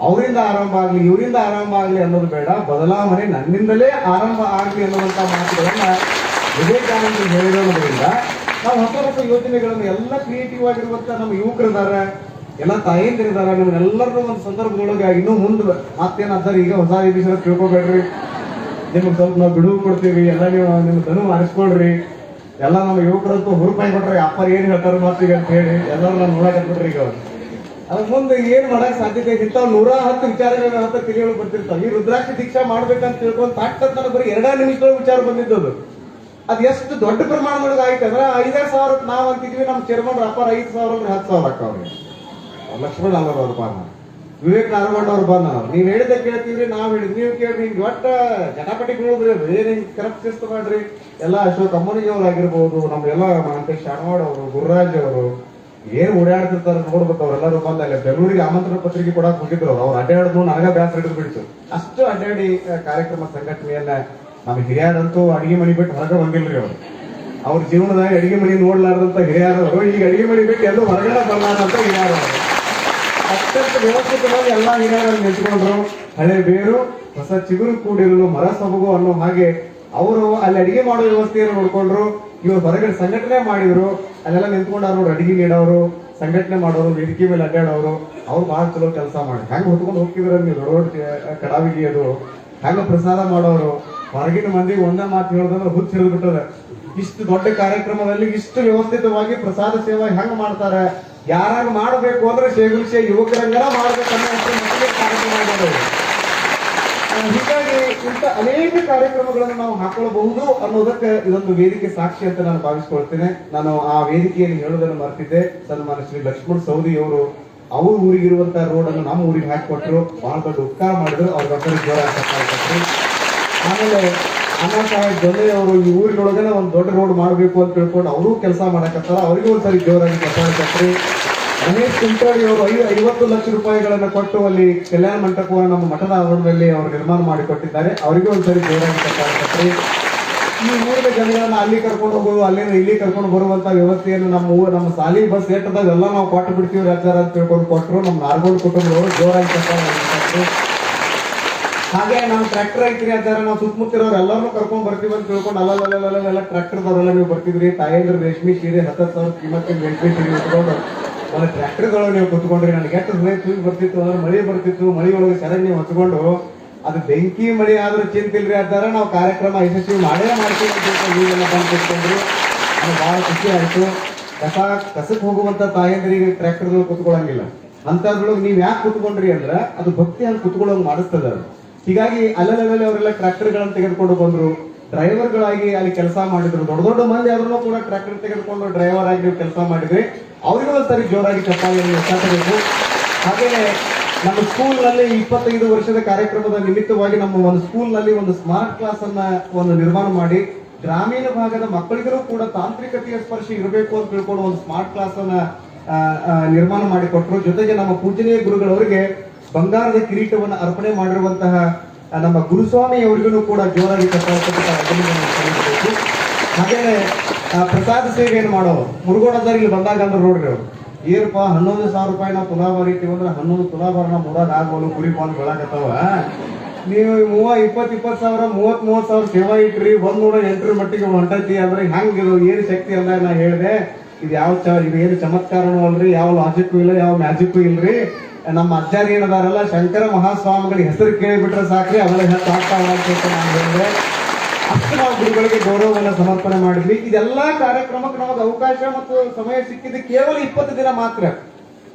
Speaker 3: ಅವರಿಂದ ಆರಂಭ ಆಗ್ಲಿ, ಇವರಿಂದ ಆರಂಭ ಆಗ್ಲಿ ಅನ್ನೋದು ಬೇಡ, ಬದಲಾವಣೆ ನನ್ನಿಂದಲೇ ಆರಂಭ ಆಗ್ಲಿ ಅನ್ನುವಂತ ಮಾತುಗಳನ್ನ ವಿವೇಕಾನಂದರು ಹೇಳಿರೋದ್ರಿಂದ ನಾವು ಹೊಸ ಯೋಜನೆಗಳನ್ನು ಎಲ್ಲ ಕ್ರಿಯೇಟಿವ್ ಆಗಿರುವಂತ ನಮ್ಮ ಯುವಕರಿದ್ದಾರೆ, ಎಲ್ಲ ತಾಯಂದಿರಿದ್ದಾರೆ. ನಿಮ್ಗೆಲ್ಲರೂ ಒಂದು ಸಂದರ್ಭದೊಳಗೆ ಇನ್ನೂ ಮುಂದೆ ಮತ್ತೇನಾದ್ರೆ ಈಗ ಹೊಸ ವಿಷಯ ತಿಳ್ಕೊಬೇಡ್ರಿ, ನಿಮ್ಗೆ ಸ್ವಲ್ಪ ನಾವು ಬಿಡುವು ಕೊಡ್ತೀವಿ, ಎಲ್ಲ ನೀವು ನಿಮ್ ಧನು ಆರಿಸ್ಕೊಳ್ರಿ. ಎಲ್ಲ ನಮ್ಮ ಯುವಕರಂತೂ ಹುರುಪಾಯಿ ಕೊಟ್ರಿ, ಅಪ್ಪ ಏನ್ ಹೇಳ್ತಾರ ಮತ್ತೀಗ ಅಂತ ಹೇಳಿ ಎಲ್ಲರೂ ನಾನು ನೋಡಕತ್ಬಿಟ್ರಿ. ಈಗ ಅದ್ರ ಮುಂದೆ ಏನ್ ಮಾಡಕ್ ಸಾಧ್ಯತೆ ಐತಿ, 110 ವಿಚಾರಗಳ ಅಂತ ತಿಳಿಯೊಳಗೆ ಬರ್ತಿರ್ತಾವ. ಈ ರುದ್ರಾಕ್ಷಿ ದೀಕ್ಷಾ ಮಾಡ್ಬೇಕಂತ ತಿಳ್ಕೊಂಡು ತಾಟ್ ಬರೀ 2 ನಿಮಿಷದೊಳಗೆ ವಿಚಾರ ಬಂದಿದ್ದದು. ಅದ್ ಎಷ್ಟು ದೊಡ್ಡ ಪ್ರಮಾಣದೊಳಗೆ ಆಯ್ತು ಅಂದ್ರೆ 5,000 ನಾವ್ ಅಂತಿದ್ವಿ, ನಮ್ಮ ಚೇರ್ಮನ್ ಅಪ್ಪಾರ 5,000 ಅಂದ್ರೆ 10,000 ಅಕ್ಕವ್ರಿ. ಲಕ್ಷ್ಮಣ್ ಅವ್ರು ಬಾನ, ವಿವೇಕ್ ನಾರಗೊಂಡ ಅವ್ರು ಬಾನ, ನೀವ್ ಹೇಳಿದ ಕೇಳ್ತೀವ್ರಿ, ನಾವ್ ಹೇಳಿದ್ವಿ ನೀವು ಕೇಳ್ರಿ. ಒಟ್ಟ ಜಟಾಪಟಿಗಳು ಏನ್ ಕರಪ್ಟ್ ಶಿಸ್ತು ಮಾಡ್ರಿ. ಎಲ್ಲ ಅಶೋಕ್ ಅಮ್ಮನಿಗೆ ಅವ್ರು ಆಗಿರ್ಬೋದು, ನಮ್ಗೆಲ್ಲ ಮಹಂತೇಶ್ ಶಾಣವಾಡ್ ಅವರು, ಗುರುರಾಜ್ ಅವರು ಏನ್ ಓಡಾಡ್ತಿರ್ತಾರ ನೋಡ್ಬೇಕು. ಅವ್ರೆಲ್ಲರೂ ಬಂದಲ್ಲಿ ಬೆಂಗಳೂರಿಗೆ ಆಮಂತ್ರಣ ಪತ್ರಿಕೆ ಕೊಡಕ್ ಹೋಗಿದ್ರು. ಅವ್ರು ಅಡ್ಡಾಡಿದ್ರು, ನನಗ ಬ್ಯಾಸರ ಹಿಡಿದು ಬಿಡ್ತು. ಅಷ್ಟು ಅಡ್ಡಾಡಿ ಕಾರ್ಯಕ್ರಮ ಸಂಘಟನೆಯನ್ನ ನಮ್ಮ ಹಿರಿಯರಂತೂ ಅಡಿಗೆ ಮನೆ ಬಿಟ್ಟು ಹೊರಗೆ ಬಂದಿಲ್ರಿ. ಅವ್ರ ಜೀವನದಾಗ ಅಡಿಗೆ ಮನೆ ನೋಡ್ಲಾರ್ದಂತ ಹಿರಿಯರವರು ಈಗ ಅಡಿಗೆ ಮನೆ ಬಿಟ್ಟು ಎಲ್ಲೂ ಹೊರಗಡೆ ಬರ್ಲಾರ್ದಂತ ಹಿರಿಯರವರು ಅತ್ಯಂತ ವ್ಯವಸ್ಥಿತವಾಗಿ ಎಲ್ಲಾ ಹಿರಿಯರಲ್ಲಿ ನಿಂತ್ಕೊಂಡ್ರು. ಹಳೆ ಬೇರು ಹೊಸ ಚಿಗುರು ಕೂಡಿರಲು ಮರ ಸೊಬಗು ಅನ್ನೋ ಹಾಗೆ ಅವರು ಅಲ್ಲಿ ಅಡಿಗೆ ಮಾಡೋ ವ್ಯವಸ್ಥೆಯನ್ನು ನೋಡ್ಕೊಂಡ್ರು. ಇವ್ರು ಹೊರಗಡೆ ಸಂಘಟನೆ ಮಾಡಿದ್ರು, ಅಲ್ಲೆಲ್ಲ ನಿಂತ್ಕೊಂಡವ್ರು, ಅಡಿಗೆ ನೀಡೋರು, ಸಂಘಟನೆ ಮಾಡೋರು, ವೇದಿಕೆ ಮೇಲೆ ಅಡ್ಡಾಡೋರು. ಅವ್ರು ಬಹಳ ಚಲೋ ಕೆಲಸ ಮಾಡಿ ಹೆಂಗ್ ಹೊತ್ಕೊಂಡು ಹೋಗ್ತಿದ್ರು. ನೀವು ದೊಡ್ಡ ಕಡಾವಿಗೆ ಅದು ಹೆಂಗ ಪ್ರಸಾದ ಮಾಡೋರು, ಹೊರಗಿನ ಮಂದಿಗೆ ಒಂದೇ ಮಾತು ಹೇಳೋದಂದ್ರೆ ಹುಚ್ಚ ಹಿಡಿದು ಬಿಟ್ಟದ. ಇಷ್ಟು ದೊಡ್ಡ ಕಾರ್ಯಕ್ರಮದಲ್ಲಿ ಇಷ್ಟು ವ್ಯವಸ್ಥಿತವಾಗಿ ಪ್ರಸಾದ ಸೇವಾ ಹೆಂಗ್ ಮಾಡ್ತಾರೆ, ಯಾರಾಗ ಮಾಡಬೇಕು ಅಂದ್ರೆ ಶೇಗುಲಿಶೆ ಯುವಕರಂಗನ ಮಾಡ್ಬೇಕನ್ನೋ ಮಟ್ಟಿಗೆ ಕಾರ್ಯಕ್ರಮ ಮಾಡೋದು. ಹೀಗಾಗಿ ಇಂಥ ಅನೇಕ ಕಾರ್ಯಕ್ರಮಗಳನ್ನು ನಾವು ಹಾಕೊಳ್ಳಬಹುದು ಅನ್ನೋದಕ್ಕೆ ಇದೊಂದು ವೇದಿಕೆ ಸಾಕ್ಷಿ ಅಂತ ನಾನು ಭಾವಿಸ್ಕೊಳ್ತೇನೆ. ನಾನು ಆ ವೇದಿಕೆಯಲ್ಲಿ ಹೇಳೋದನ್ನು ಮರ್ತಿದ್ದೆ. ಸನ್ಮಾನ ಶ್ರೀ ಲಕ್ಷ್ಮಣ್ ಸೌದಿ ಅವರು ಅವ್ರ ಊರಿಗಿರುವಂತಹ ರೋಡ್ ಅನ್ನು ನಮ್ಮ ಊರಿಗೆ ಹಾಕಿಕೊಟ್ರು, ಬಹಳ ದೊಡ್ಡ ಉಪಕಾರ ಮಾಡಿದ್ರು. ಅವ್ರ ಬಗ್ಗೆ ಜೋರ ಹಾಕಿ. ಆಮೇಲೆ ಅಣ್ಣ ಸಾಹೇಬ್ ಜೊಲ್ಲೆ ಅವರು ಈ ಊರಿನೊಳಗನೆ ಒಂದ್ ದೊಡ್ಡ ರೋಡ್ ಮಾಡ್ಬೇಕು ಅಂತ ತಿಳ್ಕೊಂಡು ಅವರು ಕೆಲಸ ಮಾಡಕತ್ತಾರ. ಅವ್ರಿಗೂ ಒಂದ್ಸರಿ ಜೋರಾಗಿ ಕಟ್ಟಾಡ್ರಿ. ರಮೇಶ್ ಕುಂಟಾಡಿ ಅವರು 50 ಲಕ್ಷ ರೂಪಾಯಿಗಳನ್ನ ಕೊಟ್ಟು ಅಲ್ಲಿ ಕಲ್ಯಾಣ ಮಂಟಪವನ್ನು ನಮ್ಮ ಮಠದ ಆವರಣದಲ್ಲಿ ಅವರು ನಿರ್ಮಾಣ ಮಾಡಿಕೊಟ್ಟಿದ್ದಾರೆ. ಅವರಿಗೂ ಒಂದ್ಸರಿ ಜೋರಾಗಿ ಕಟ್ಟಾಡ್ರಿ. ಈ ಊರಿನ ಜನಗಳನ್ನ ಅಲ್ಲಿ ಕರ್ಕೊಂಡು ಹೋಗೋದು, ಅಲ್ಲಿಂದ ಇಲ್ಲಿ ಕರ್ಕೊಂಡು ಬರುವಂತ ವ್ಯವಸ್ಥೆಯನ್ನು ನಮ್ಮ ಸಾಲಿ ಬಸ್ ಏಟದಾಗ ಎಲ್ಲ ನಾವು ಕೊಟ್ಟು ಬಿಡ್ತೀವಿ ರಾಜ್ಯಾರ ಅಂತ ತಿಳ್ಕೊಂಡು ಕೊಟ್ಟರು. ನಮ್ಮ ನಾರ್ಗೋಡ್ ಕುಟುಂಬದವರು ಜೋರಾಗಿ ಕಟ್ಟಾಡ್ರಿ. ಹಾಗೆ ನಾವು ಟ್ರ್ಯಾಕ್ಟರ್ ಐತಿರಿ ಅಂತಾರೆ, ನಾವು ಸುತ್ತಮುತ್ತಿರೋರು ಎಲ್ಲರೂ ಕರ್ಕೊಂಡ್ ಬರ್ತೀವಿ ಅಂತ ತಿಳ್ಕೊಂಡು ಅಲ್ಲ ಟ್ರ್ಯಾಕ್ಟರ್ದವರೆಲ್ಲ ನೀವು ಬರ್ತಿದ್ರಿ. ತಾಯಂದ್ರ ರೇಷ್ಮೆ ಸೀರೆ 10,000 ಕಿಮ್ಮತ್ತಿನ ರೇಷ್ಮೆ ಸೀರೆ ಉಟ್ಕೊಂಡು ಒಂದು ಟ್ರ್ಯಾಕ್ಟರ್ಗಳು ನೀವು ಕುತ್ಕೊಂಡ್ರಿ. ನನಗೆ ಎಷ್ಟು ಹೃದಯ ತೂಗಿ ಬರ್ತಿತ್ತು ಅಂದ್ರೆ ಮಳೆ ಬರ್ತಿತ್ತು, ಮಳೆ ಒಳಗೆ ಸರಣಿ ನೀವು ಹೊತ್ಕೊಂಡು ಅದು ಬೆಂಕಿ ಮಳೆ ಆದ್ರೂ ಚಿಂತಿಲ್ರಿ ಅಂತಾರೆ. ನಾವು ಕಾರ್ಯಕ್ರಮ ಯಶಸ್ವಿ ಮಾಡೇ ಮಾಡ್ತೀವಿ ಅಂತ ನೀವೆಲ್ಲ ಬಂದು ಕುತ್ಕೊಂಡ್ರಿ. ಅದು ಬಹಳ ಖುಷಿ ಆಯ್ತು. ಕಸಕ್ಕೆ ಹೋಗುವಂತ ತಾಯಂದ್ರಿಗೆ ಟ್ರ್ಯಾಕ್ಟರ್ಗಳು ಕುತ್ಕೊಳ್ಳಂಗಿಲ್ಲ. ಅಂತದ್ರೊಳಗೆ ನೀವ್ ಯಾಕೆ ಕುತ್ಕೊಂಡ್ರಿ ಅಂದ್ರೆ ಅದು ಭಕ್ತಿ ಅಂತ ಕುತ್ಕೊಳ್ಳೋಂಗ್ ಮಾಡಿಸ್ತದ. ಹೀಗಾಗಿ ಅಲ್ಲಲ್ಲಿ ಅವರೆಲ್ಲ ಟ್ರ್ಯಾಕ್ಟರ್ಗಳನ್ನು ತೆಗೆದುಕೊಂಡು ಬಂದ್ರು, ಡ್ರೈವರ್ಗಳಾಗಿ ಅಲ್ಲಿ ಕೆಲಸ ಮಾಡಿದ್ರು. ದೊಡ್ಡ ದೊಡ್ಡ ಮಂದಿ ಆದ್ರೂ ಕೂಡ ಟ್ರ್ಯಾಕ್ಟರ್ ತೆಗೆದುಕೊಂಡು ಡ್ರೈವರ್ ಆಗಿ ನೀವು ಕೆಲಸ ಮಾಡಿದ್ರಿ. ಅವರಿಗೂ ಒಂದ್ಸರಿ ಜೋರಾಗಿ ಚಪ್ಪಾಳೆಯನ್ನು ಎತ್ತಾಕಬೇಕು. ಹಾಗೆ ನಮ್ಮ ಸ್ಕೂಲ್ ನಲ್ಲಿ 25 ವರ್ಷದ ಕಾರ್ಯಕ್ರಮದ ನಿಮಿತ್ತವಾಗಿ ನಮ್ಮ ಒಂದು ಸ್ಕೂಲ್ ನಲ್ಲಿ ಒಂದು ಸ್ಮಾರ್ಟ್ ಕ್ಲಾಸ್ ಅನ್ನ ಒಂದು ನಿರ್ಮಾಣ ಮಾಡಿ ಗ್ರಾಮೀಣ ಭಾಗದ ಮಕ್ಕಳಿಗೂ ಕೂಡ ತಾಂತ್ರಿಕತೆಯ ಸ್ಪರ್ಶ ಇರಬೇಕು ಅಂತ ತಿಳ್ಕೊಂಡು ಒಂದು ಸ್ಮಾರ್ಟ್ ಕ್ಲಾಸ್ ಅನ್ನ ನಿರ್ಮಾಣ ಮಾಡಿಕೊಟ್ರು. ಜೊತೆಗೆ ನಮ್ಮ ಪೂಜನೀಯ ಗುರುಗಳವರಿಗೆ ಬಂಗಾರದ ಕಿರೀಟವನ್ನು ಅರ್ಪಣೆ ಮಾಡಿರುವಂತಹ ನಮ್ಮ ಗುರುಸ್ವಾಮಿ ಅವರಿಗೂ ಕೂಡ ಜೋರಾಗಿ ಅಭಿನಂದನೆ. ಹಾಗೇನೆ ಪ್ರಸಾದ ಸೇವೆಯನ್ನು ಮಾಡೋರು ಮುರುಗೋಣದಾರ ಇಲ್ಲಿ ಬಂದಾಗ ಅಂದ್ರೆ ನೋಡ್ರಿ ಅವ್ರು ಏನಪ್ಪ 11,000 ರೂಪಾಯಿ ನಾವು ತುಲಾಭಾರ ಇಟ್ಟಿವಿ ಅಂದ್ರೆ 11 ತುಲಾಭಾರ ನಾವು ಮುರಾಗ ಆಗ್ಬೋದು ಕುರಿ ಪಾನ್ ಬೆಳಕತ್ತವ. ನೀವು 20,000 30,000 ಸೇವಾ ಇಟ್ರಿ 108 ಮಟ್ಟಿಗೆ ಹೊಂಟೈತಿ ಅಂದ್ರೆ ಹೆಂಗ್ ಇದು ಏನು ಶಕ್ತಿ ಅಲ್ಲ. ನಾ ಹೇಳಿದೆ ಇದು ಇದು ಏನು ಚಮತ್ಕಾರನೂ ಅಲ್ರಿ, ಯಾವ ಲಾಜಿಕ್ಕೂ ಇಲ್ಲ, ಯಾವ ಮ್ಯಾಜಿಕ್ಕೂ ಇಲ್ರಿ. ನಮ್ಮ ಅಜ್ಜಾರಿ ಏನದಾರಲ್ಲ ಶಂಕರ ಮಹಾಸ್ವಾಮಿಗಳಿಗೆ ಹೆಸರು ಕೇಳಿಬಿಟ್ರೆ ಸಾಕ್ರಿ ಅವೆಲ್ಲ ಆಗ್ತಾ ನಾನು ಹೇಳಿದೆ. ಅಷ್ಟು ನಾವು ಗುರುಗಳಿಗೆ ಗೌರವವನ್ನು ಸಮರ್ಪಣೆ ಮಾಡಿದ್ವಿ. ಇದೆಲ್ಲಾ ಕಾರ್ಯಕ್ರಮಕ್ಕೆ ನಮಗೆ ಅವಕಾಶ ಮತ್ತು ಸಮಯ ಸಿಕ್ಕಿದ್ದು ಕೇವಲ 20 ದಿನ ಮಾತ್ರ.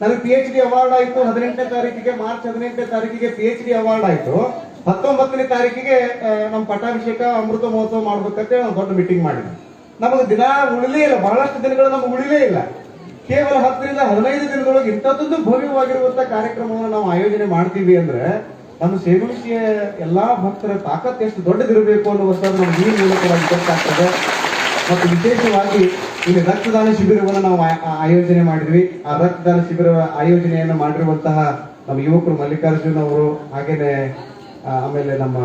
Speaker 3: ನನಗೆ PhD ಅವಾರ್ಡ್ ಆಯ್ತು 18ನೇ ತಾರೀಕಿಗೆ, ಮಾರ್ಚ್ 18ನೇ ತಾರೀಕಿಗೆ PhD ಅವಾರ್ಡ್ ಆಯ್ತು. 19ನೇ ತಾರೀಕಿಗೆ ನಮ್ಮ ಪಟ್ಟಾಭಿಷೇಕ ಅಮೃತ ಮಹೋತ್ಸವ ಮಾಡ್ಬೇಕಂತ ನಾವು ದೊಡ್ಡ ಮೀಟಿಂಗ್ ಮಾಡಿದ್ವಿ. ನಮಗೆ ದಿನ ಉಳಿಲೇ ಇಲ್ಲ, ಬಹಳಷ್ಟು ದಿನಗಳು ನಮಗೆ ಉಳಿಲೇ ಇಲ್ಲ. ಕೇವಲ 10 ರಿಂದ 15 ದಿನದೊಳಗೆ ಇಂಥದ್ದೊಂದು ಭವ್ಯವಾಗಿರುವಂತಹ ಕಾರ್ಯಕ್ರಮವನ್ನು ನಾವು ಆಯೋಜನೆ ಮಾಡ್ತೀವಿ ಅಂದ್ರೆ ನಮ್ಮ ಶೇಗುಲಿಶಿಯ ಎಲ್ಲಾ ಭಕ್ತರ ತಾಕತ್ ಎಷ್ಟು ದೊಡ್ಡದಿರಬೇಕು ಅನ್ನುವಂಥದ್ದು ನಮ್ಗೆ ಈ ಮೂಲಕವಾಗಿ ಗೊತ್ತಾಗ್ತದೆ. ಮತ್ತು ವಿಶೇಷವಾಗಿ ಇಲ್ಲಿ ರಕ್ತದಾನ ಶಿಬಿರವನ್ನು ನಾವು ಆಯೋಜನೆ ಮಾಡಿದ್ವಿ. ಆ ರಕ್ತದಾನ ಶಿಬಿರ ಆಯೋಜನೆಯನ್ನು ಮಾಡಿರುವಂತಹ ನಮ್ಮ ಯುವಕರು ಮಲ್ಲಿಕಾರ್ಜುನ್ ಅವರು, ಹಾಗೇನೆ ಆಮೇಲೆ ನಮ್ಮ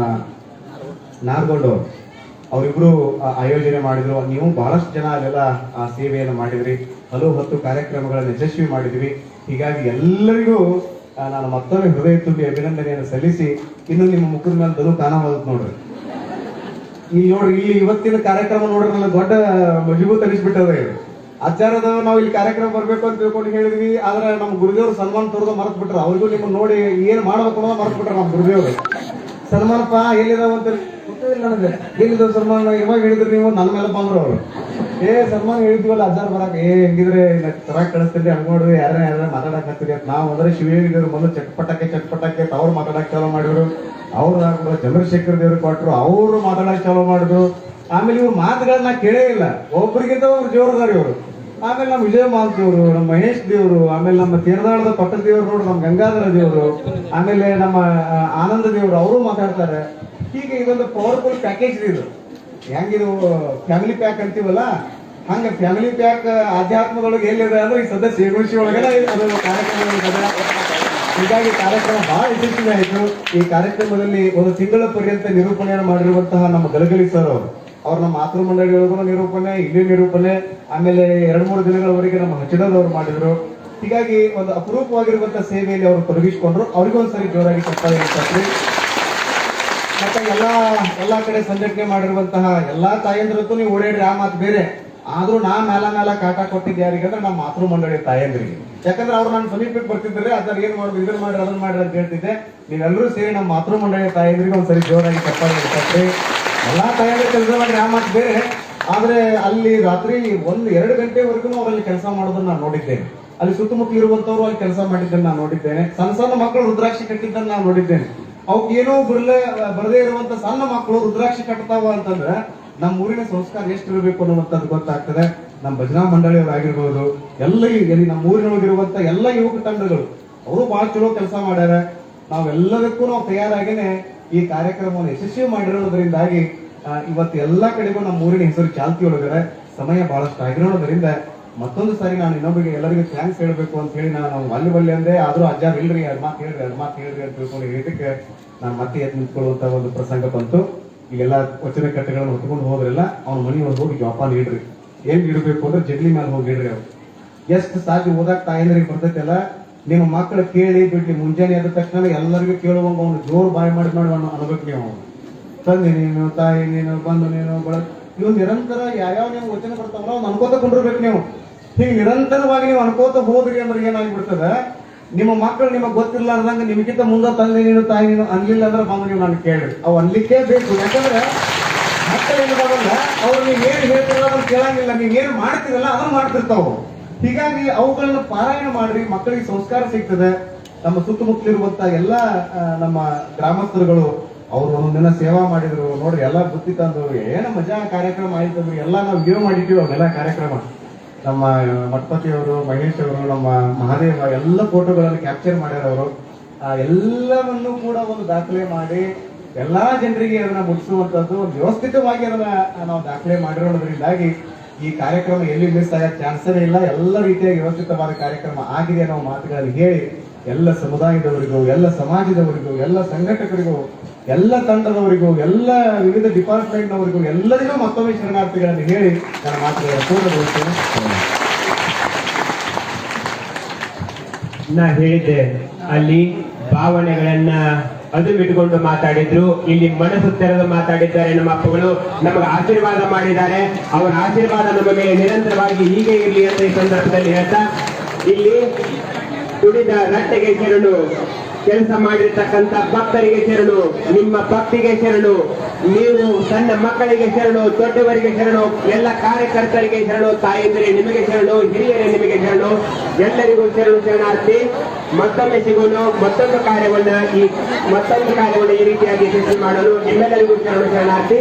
Speaker 3: ನಾರ್ಗೊಂಡವರು ಅವರಿಬ್ರು ಆಯೋಜನೆ ಮಾಡಿದ್ರು. ನೀವು ಬಹಳಷ್ಟು ಜನ ಅಲ್ಲೆಲ್ಲ ಆ ಸೇವೆಯನ್ನು ಮಾಡಿದ್ರಿ. ಹಲವು 10 ಕಾರ್ಯಕ್ರಮಗಳನ್ನು ಯಶಸ್ವಿ ಮಾಡಿದ್ವಿ. ಹೀಗಾಗಿ ಎಲ್ಲರಿಗೂ ನಾನು ಮತ್ತೊಮ್ಮೆ ಹೃದಯ ತುಂಬಿ ಅಭಿನಂದನೆಯನ್ನು ಸಲ್ಲಿಸಿ, ಇನ್ನು ನಿಮ್ಮ ಮುಖದ ಮೇಲೆ ಬದು ಕಾಣಬಹುದು ನೋಡ್ರಿ. ಇಲ್ಲಿ ನೋಡ್ರಿ, ಇಲ್ಲಿ ಇವತ್ತಿನ ಕಾರ್ಯಕ್ರಮ ನೋಡ್ರಿ ನನ್ನ ದೊಡ್ಡ ಮಜಬೂತ್ ಅನಿಸ್ಬಿಟ್ಟದ. ಆಚಾರದ ನಾವು ಇಲ್ಲಿ ಕಾರ್ಯಕ್ರಮ ಬರ್ಬೇಕು ಅಂತ ತಿಳ್ಕೊಂಡು ಹೇಳಿದ್ವಿ. ಆದ್ರೆ ನಮ್ಮ ಗುರುದೇವ್ರು ಸನ್ಮಾನ ತೋರದ ಮರೆತು ಬಿಟ್ರು. ಅವ್ರಿಗೂ ನಿಮ್ಮನ್ನ ನೋಡಿ ಏನ್ ಮಾಡ್ಬೇಕು ಅನ್ನೋದು ಮರೆತು ಬಿಟ್ರು ನಮ್ಮ ಗುರುದೇವ್ರು. ಸನ್ಮಾನಪ್ಪ ಎಲ್ಲಿದಾವ ಅಂತ ಗೊತ್ತಿಲ್ಲ ನನಗೆ. ಎಲ್ಲಿದ್ದಾವ ಸನ್ಮಾನ ಇವಾಗ ಹೇಳಿದ್ರು ನೀವು ನನ್ನ ಮೇಲೆ ಬಂದ್ರು ಅವರು. ಸನ್ಮಾನ ಹೇಳಿದ್ವಲ್ಲ ಅಜ್ಜಾರ್ ಬರಾಕ ಹೆಂಗಿದ್ರೆ ತರಾಕ್ ಕಳಿಸ್ತಿದ್ರಿ ಅನ್ಕೊಂಡು ಯಾರ ಮಾತಾಡಕ್ ಹತ್ತಿರಿ ಅಂತ ನಾವು ಅಂದ್ರೆ ಶಿವಯೋಗಿದೇವ್ರು ಮೊದಲು ಚಟ್ಪಟಕ್ಕೆ ಅವ್ರು ಮಾತಾಡಕ್ ಚಾಲೂ ಮಾಡಿದ್ರು. ಅವ್ರು ಹಾಕಿದ್ರು ಚಂದ್ರಶೇಖರ್ ದೇವ್ರು ಕೊಟ್ರು, ಅವ್ರು ಮಾತಾಡಕ್ ಚಾಲೂ ಮಾಡಿದ್ರು. ಆಮೇಲೆ ಇವ್ರ ಮಾತುಗಳನ್ನ ಕೇಳೇ ಇಲ್ಲ, ಒಬ್ರಿಗಿಂತ ಒಬ್ರು ಜೋರದಾರ ಇವರು. ಆಮೇಲೆ ನಮ್ಮ ವಿಜಯ ಮಾಲ್ತಿಯವರು, ನಮ್ಮ ಮಹೇಶ್ ದೇವರು, ಆಮೇಲೆ ನಮ್ಮ ತೀರ್ದಾಳದ ಪಟ್ಟದ ದೇವ್ರು ನೋಡ್ರಿ ನಮ್ಮ ಗಂಗಾಧರ ದೇವರು, ಆಮೇಲೆ ನಮ್ಮ ಆನಂದ ದೇವರು ಅವರು ಮಾತಾಡ್ತಾರೆ. ಹೀಗೆ ಇದೊಂದು ಪವರ್ಫುಲ್ ಪ್ಯಾಕೇಜ್ ಇದು. ಹೆಂಗಿದು ಫ್ಯಾಮಿಲಿ ಪ್ಯಾಕ್ ಅಂತೀವಲ್ಲ, ಹಂಗ ಫ್ಯಾಮಿಲಿ ಪ್ಯಾಕ್ ಆಧ್ಯಾತ್ಮದೊಳಗೆ ಎಲ್ಲಿದೆ ಅಂದ್ರೆ ಈ ಸದ್ಯ ಶೇಗುಲಿಶಿ ಒಳಗಡೆ ಅದೊಂದು ಕಾರ್ಯಕ್ರಮ ಇರ್ತದೆ. ಹೀಗಾಗಿ ಕಾರ್ಯಕ್ರಮ ಬಹಳ ಯಶಸ್ವಿ ಆಯಿತು. ಈ ಕಾರ್ಯಕ್ರಮದಲ್ಲಿ ಒಂದು ತಿಂಗಳ ಪರ್ಯಂತ ನಿರೂಪಣೆಯನ್ನು ಮಾಡಿರುವಂತಹ ನಮ್ಮ ಗಲಗಲಿ ಸರ್ ಅವ್ರು ನಮ್ಮ ಮಾತೃ ಮಂಡಳಿಗಳಿಗೂ ನಿರೂಪಣೆ, ಇಲ್ಲಿ ನಿರೂಪಣೆ, ಆಮೇಲೆ 2-3 ದಿನಗಳವರೆಗೆ ನಮ್ಮ ಹಚ್ಚಿಡೋದವ್ರು ಮಾಡಿದ್ರು. ಹೀಗಾಗಿ ಒಂದು ಅಪರೂಪವಾಗಿರುವಂತಹ ಸೇವೆಯಲ್ಲಿ ಅವರು ತೊಡಗಿಸಿಕೊಂಡ್ರು. ಅವ್ರಿಗೂ ಒಂದ್ಸರಿ ಜೋರಾಗಿ ಚಪ್ಪಾಳೆ ಇರ್ತದೆ. ಮತ್ತೆ ಎಲ್ಲಾ ಕಡೆ ಸಂಘಟನೆ ಮಾಡಿರುವಂತಹ ಎಲ್ಲಾ ತಾಯಂದ್ರದ್ದು ನೀವು ಓಡಾಡ್ರಿ, ಆ ಮಾತು ಬೇರೆ. ಆದ್ರೂ ನಾ ಮೇಲ ಕಾಟ ಕೊಟ್ಟಿದ್ದೆ ಯಾರಿಗಂದ್ರೆ ನಮ್ಮ ಮಾತೃ ಮಂಡಳಿ ತಾಯಂದ್ರಿಗೆ. ಯಾಕಂದ್ರೆ ಅವ್ರು ನಾನು ಸಮೀಪಕ್ಕೆ ಬರ್ತಿದ್ರೆ ಅದ್ರ ಏನ್ ಮಾಡುದು, ಇದನ್ನ ಮಾಡ್ರಿ ಅದನ್ನ ಮಾಡ್ರಿ ಅಂತ ಹೇಳ್ತಿದ್ದೆ. ನೀವೆಲ್ಲರೂ ಸೇರಿ ನಮ್ಮ ಮಾತೃ ಮಂಡಳಿ ತಾಯಂದ್ರಿಗೆ ಒಂದ್ಸರಿ ಜೋರಾಗಿ ಚಪ್ಪಾಳೆ ಇರ್ತದೆ. ಎಲ್ಲಾ ತಯಾರಿ ಕೆಲಸ ಮಾಡಿ ಆ ಮಾತು ಬೇರೆ. ಆದ್ರೆ ಅಲ್ಲಿ ರಾತ್ರಿ 1-2 ಗಂಟೆವರೆಗೂ ಅವರಲ್ಲಿ ಕೆಲಸ ಮಾಡೋದನ್ನ ನಾನು ನೋಡಿದ್ದೇನೆ. ಅಲ್ಲಿ ಸುತ್ತಮುತ್ತ ಇರುವಂತವ್ರು ಅಲ್ಲಿ ಕೆಲಸ ಮಾಡಿದ್ದನ್ನ ನಾನು ನೋಡಿದ್ದೇನೆ. ಸಣ್ಣ ಸಣ್ಣ ಮಕ್ಕಳು ರುದ್ರಾಕ್ಷಿ ಕಟ್ಟಿದ್ದನ್ನ ನಾನು ನೋಡಿದ್ದೇನೆ. ಅವಕ್ಕೆ ಏನೋ ಬರದೇ ಇರುವಂತ ಸಣ್ಣ ಮಕ್ಕಳು ರುದ್ರಾಕ್ಷಿ ಕಟ್ತಾವ ಅಂತಂದ್ರೆ ನಮ್ಮ ಊರಿನ ಸಂಸ್ಕಾರ ಎಷ್ಟು ಇರಬೇಕು ಅನ್ನುವಂಥದ್ದು ಗೊತ್ತಾಗ್ತದೆ. ನಮ್ಮ ಭಜನಾ ಮಂಡಳಿಯವರಾಗಿರ್ಬೋದು, ಎಲ್ಲಿ ನಮ್ಮ ಊರಿನೊಳಗಿರುವಂತ ಎಲ್ಲ ಯುವಕ ತಂಡಗಳು ಅವರು ಬಹಳ ಚಲೋ ಕೆಲಸ ಮಾಡ್ಯಾರ. ನಾವೆಲ್ಲದಕ್ಕೂ ನಾವು ತಯಾರಾಗೇನೆ ಈ ಕಾರ್ಯಕ್ರಮವನ್ನು ಯಶಸ್ವಿ ಮಾಡಿರೋದ್ರಿಂದಾಗಿ ಇವತ್ತು ಎಲ್ಲಾ ಕಡೆಗೂ ನಮ್ಮ ಊರಿನ ಹೆಸರು ಚಾಲ್ತಿ ಒಳಗಡೆ. ಸಮಯ ಬಹಳಷ್ಟು ಆಗಿರೋದ್ರಿಂದ ಮತ್ತೊಂದು ಸಾರಿ ನಾನು ಇನ್ನೊಬ್ಬರಿಗೆ ಎಲ್ಲರಿಗೂ ಥ್ಯಾಂಕ್ಸ್ ಹೇಳ್ಬೇಕು ಅಂತ ಹೇಳಿ ನಾನು ಅಲ್ಲಿ ಅಂದೆ. ಆದ್ರೂ ಅಜ್ಜಾರ್ ಇಲ್ರಿ, ಎರಡು ಮಾತು ಹೇಳ್ರಿ ಅಂತ ತಿಳ್ಕೊಂಡು ಹೇಳಿದಕ್ಕೆ ನಾನು ಮತ್ತೆ ಎದ್ದು ನಿಂತ್ಕೊಳ್ಳುವಂತ ಒಂದು ಪ್ರಸಂಗ ಬಂತು. ಈಗೆಲ್ಲ ವಚನ ಕಟ್ಟೆಗಳನ್ನು ಹೊತ್ಕೊಂಡು ಹೋದ್ರೆಲ್ಲ ಅವ್ನ ಮನೆಯೊಳಗೆ ಹೋಗಿ ಜೋಪಾನ ಇಡ್ರಿ. ಏನ್ ಇಡಬೇಕು ಅಂದ್ರೆ ಜಡ್ಲಿ ಮೇಲೆ ಹೋಗಿ ಇಡ್ರಿ. ಅವ್ರು ಎಷ್ಟು ಸಾಧ್ಯ ಓದಾಕ್ ತಾಯಂದ್ರಿಗೆ ಬರ್ತೈತೆಲ್ಲ ನಿಮ್ಮ ಮಕ್ಕಳು ಕೇಳಿ ಬಿಡ್ಲಿ. ಮುಂಜಾನೆ ಎದ್ದ ತಕ್ಷಣ ಎಲ್ಲರಿಗೂ ಕೇಳುವಂಗ ಅವ್ನು ಜೋರು ಬಾಯಿ ಮಾಡಿ ಅನ್ಬೇಕು ನೀವು. ತಂದೆ ನೀನು, ತಾಯಿ ನೀನು, ಬಂದು ನೀನು, ಇವ್ ನಿರಂತರ ಯಾವ್ಯಾವ ನೀವು ವಚನ ಬರ್ತಾವಲ್ಲ ಅವ್ನು ಅನ್ಕೋತ ಕೊಂಡಿರ್ಬೇಕು ನೀವು. ಹೀಗೆ ನಿರಂತರವಾಗಿ ನೀವು ಅನ್ಕೋತ ಹೋದ್ರಿ ಅಂದ್ರೆ ಏನಾಗ್ಬಿಡ್ತದ, ನಿಮ್ಮ ಮಕ್ಕಳು ನಿಮಗೆ ಗೊತ್ತಿರ್ಲಾರ್ದಂಗ ನಿಮಗಿಂತ ಮುಂದೆ ತಂದೆ ನೀನು, ತಾಯಿ ನೀನು ಅನ್ಲಿಲ್ಲ ಅಂದ್ರೆ ಬಂದು ನೀವು ನಾನು ಕೇಳ್ರಿ. ಅವು ಅನ್ಲಿಕ್ಕೇ ಬೇಕು. ಯಾಕಂದ್ರೆ ಮಕ್ಕಳು ಏನಿದಾವಲ್ಲ ಅವ್ರು ನೀವು ಏನು ಹೇಳ್ತಿರಲ್ಲ ಅದನ್ನ ಕೇಳಂಗಿಲ್ಲ. ನೀವೇನು ಮಾಡ್ತಿರಲ್ಲ ಅದನ್ನ ಮಾಡ್ತಿರ್ತಾವ. ಹೀಗಾಗಿ ಅವುಗಳನ್ನ ಪಾರಾಯಣ ಮಾಡ್ರಿ, ಮಕ್ಕಳಿಗೆ ಸಂಸ್ಕಾರ ಸಿಗ್ತದೆ. ನಮ್ಮ ಸುತ್ತಮುತ್ತಲಿರುವಂತ ಎಲ್ಲ ನಮ್ಮ ಗ್ರಾಮಸ್ಥರುಗಳು ಅವ್ರು ಒಂದೊಂದಿನ ಸೇವಾ ಮಾಡಿದ್ರು ನೋಡ್ರಿ. ಎಲ್ಲ ಬುತ್ತಿ ತಂದು ಏನು ಮಜಾ ಕಾರ್ಯಕ್ರಮ ಆಯ್ತಂದ್ರಿ. ಎಲ್ಲ ನಾವು ವಿಡಿಯೋ ಮಾಡಿಟ್ಟಿವಿ ಅವೆಲ್ಲ ಕಾರ್ಯಕ್ರಮ. ನಮ್ಮ ಮಠಪತಿಯವರು, ಮಹೇಶ್ ಅವರು, ನಮ್ಮ ಮಹಾದೇವ ಎಲ್ಲ ಫೋಟೋಗಳನ್ನು ಕ್ಯಾಪ್ಚರ್ ಮಾಡ್ಯಾರ ಅವರು. ಎಲ್ಲವನ್ನು ಕೂಡ ಒಂದು ದಾಖಲೆ ಮಾಡಿ ಎಲ್ಲಾ ಜನರಿಗೆ ಅದನ್ನ ಮುಟ್ಟಿಸುವಂತದ್ದು ಒಂದು ವ್ಯವಸ್ಥಿತವಾಗಿ ಅದನ್ನ ನಾವು ದಾಖಲೆ ಮಾಡಿರೋದ್ರಿಂದಾಗಿ ಈ ಕಾರ್ಯಕ್ರಮ ಎಲ್ಲಿ ಮಿಸ್ ಆಗೋ ಚಾನ್ಸೇ ಇಲ್ಲ. ಎಲ್ಲ ರೀತಿಯ ವ್ಯವಸ್ಥಿತವಾದ ಕಾರ್ಯಕ್ರಮ ಆಗಿದೆ ಅನ್ನೋ ಮಾತುಗಳನ್ನು ಹೇಳಿ ಎಲ್ಲ ಸಮುದಾಯದವರಿಗೂ, ಎಲ್ಲ ಸಮಾಜದವರಿಗೂ, ಎಲ್ಲ ಸಂಘಟಕರಿಗೂ, ಎಲ್ಲ ತಂಡದವರಿಗೂ, ಎಲ್ಲ ವಿವಿಧ ಡಿಪಾರ್ಟ್ಮೆಂಟ್ ನವರಿಗೂ ಎಲ್ಲರಿಗೂ ಮತ್ತೊಮ್ಮೆ ಶರಣಾರ್ಥಿಗಳನ್ನು ಹೇಳಿ ನನ್ನ ಮಾತುಗಳನ್ನು ಪೂರ್ಣಗೊಳಿಸ್ತೇನೆ.
Speaker 2: ನಾ ಹೇಳಿದ್ದೆ ಅಲ್ಲಿ ಭಾವನೆಗಳನ್ನ ಬಿಟ್ಟುಕೊಂಡು ಮಾತಾಡಿದ್ರು. ಇಲ್ಲಿ ಮನಸ್ಸು ತೆರೆದು ಮಾತಾಡಿದ್ದಾರೆ ನಮ್ಮ ಅಪ್ಪಗಳು. ನಮಗೆ ಆಶೀರ್ವಾದ ಮಾಡಿದ್ದಾರೆ. ಅವರ ಆಶೀರ್ವಾದ ನಮ್ಮ ಮೇಲೆ ನಿರಂತರವಾಗಿ ಹೀಗೆ ಇರಲಿ ಅಂತ ಈ ಸಂದರ್ಭದಲ್ಲಿ ಹೇಳ್ತಾ, ಇಲ್ಲಿ ದುಡಿದ ರಟ್ಟೆಗೆ ಶರಣು, ಕೆಲಸ ಮಾಡಿರ್ತಕ್ಕಂಥ ಭಕ್ತರಿಗೆ ಶರಣು, ನಿಮ್ಮ ಭಕ್ತಿಗೆ ಶರಣು, ನೀವು ಸಣ್ಣ ಮಕ್ಕಳಿಗೆ ಶರಣು, ದೊಡ್ಡವರಿಗೆ ಶರಣು, ಎಲ್ಲ ಕಾರ್ಯಕರ್ತರಿಗೆ ಶರಣು, ತಾಯಂದಿರೆ ನಿಮಗೆ ಶರಣು, ಹಿರಿಯರೇ ನಿಮಗೆ ಶರಣು, ಎಲ್ಲರಿಗೂ ಶರಣು ಶರಣಾರ್ಥಿ. ಮತ್ತೊಮ್ಮೆ ಸಿಗೋಣ. ಮತ್ತೊಂದು ಕಾರ್ಯವನ್ನ ಈ ರೀತಿಯಾಗಿ ಯಶಸ್ವಿ ಮಾಡಲು ನಿಮ್ಮೆಲ್ಲರಿಗೂ ಶರಣು ಶರಣಾರ್ಥಿ.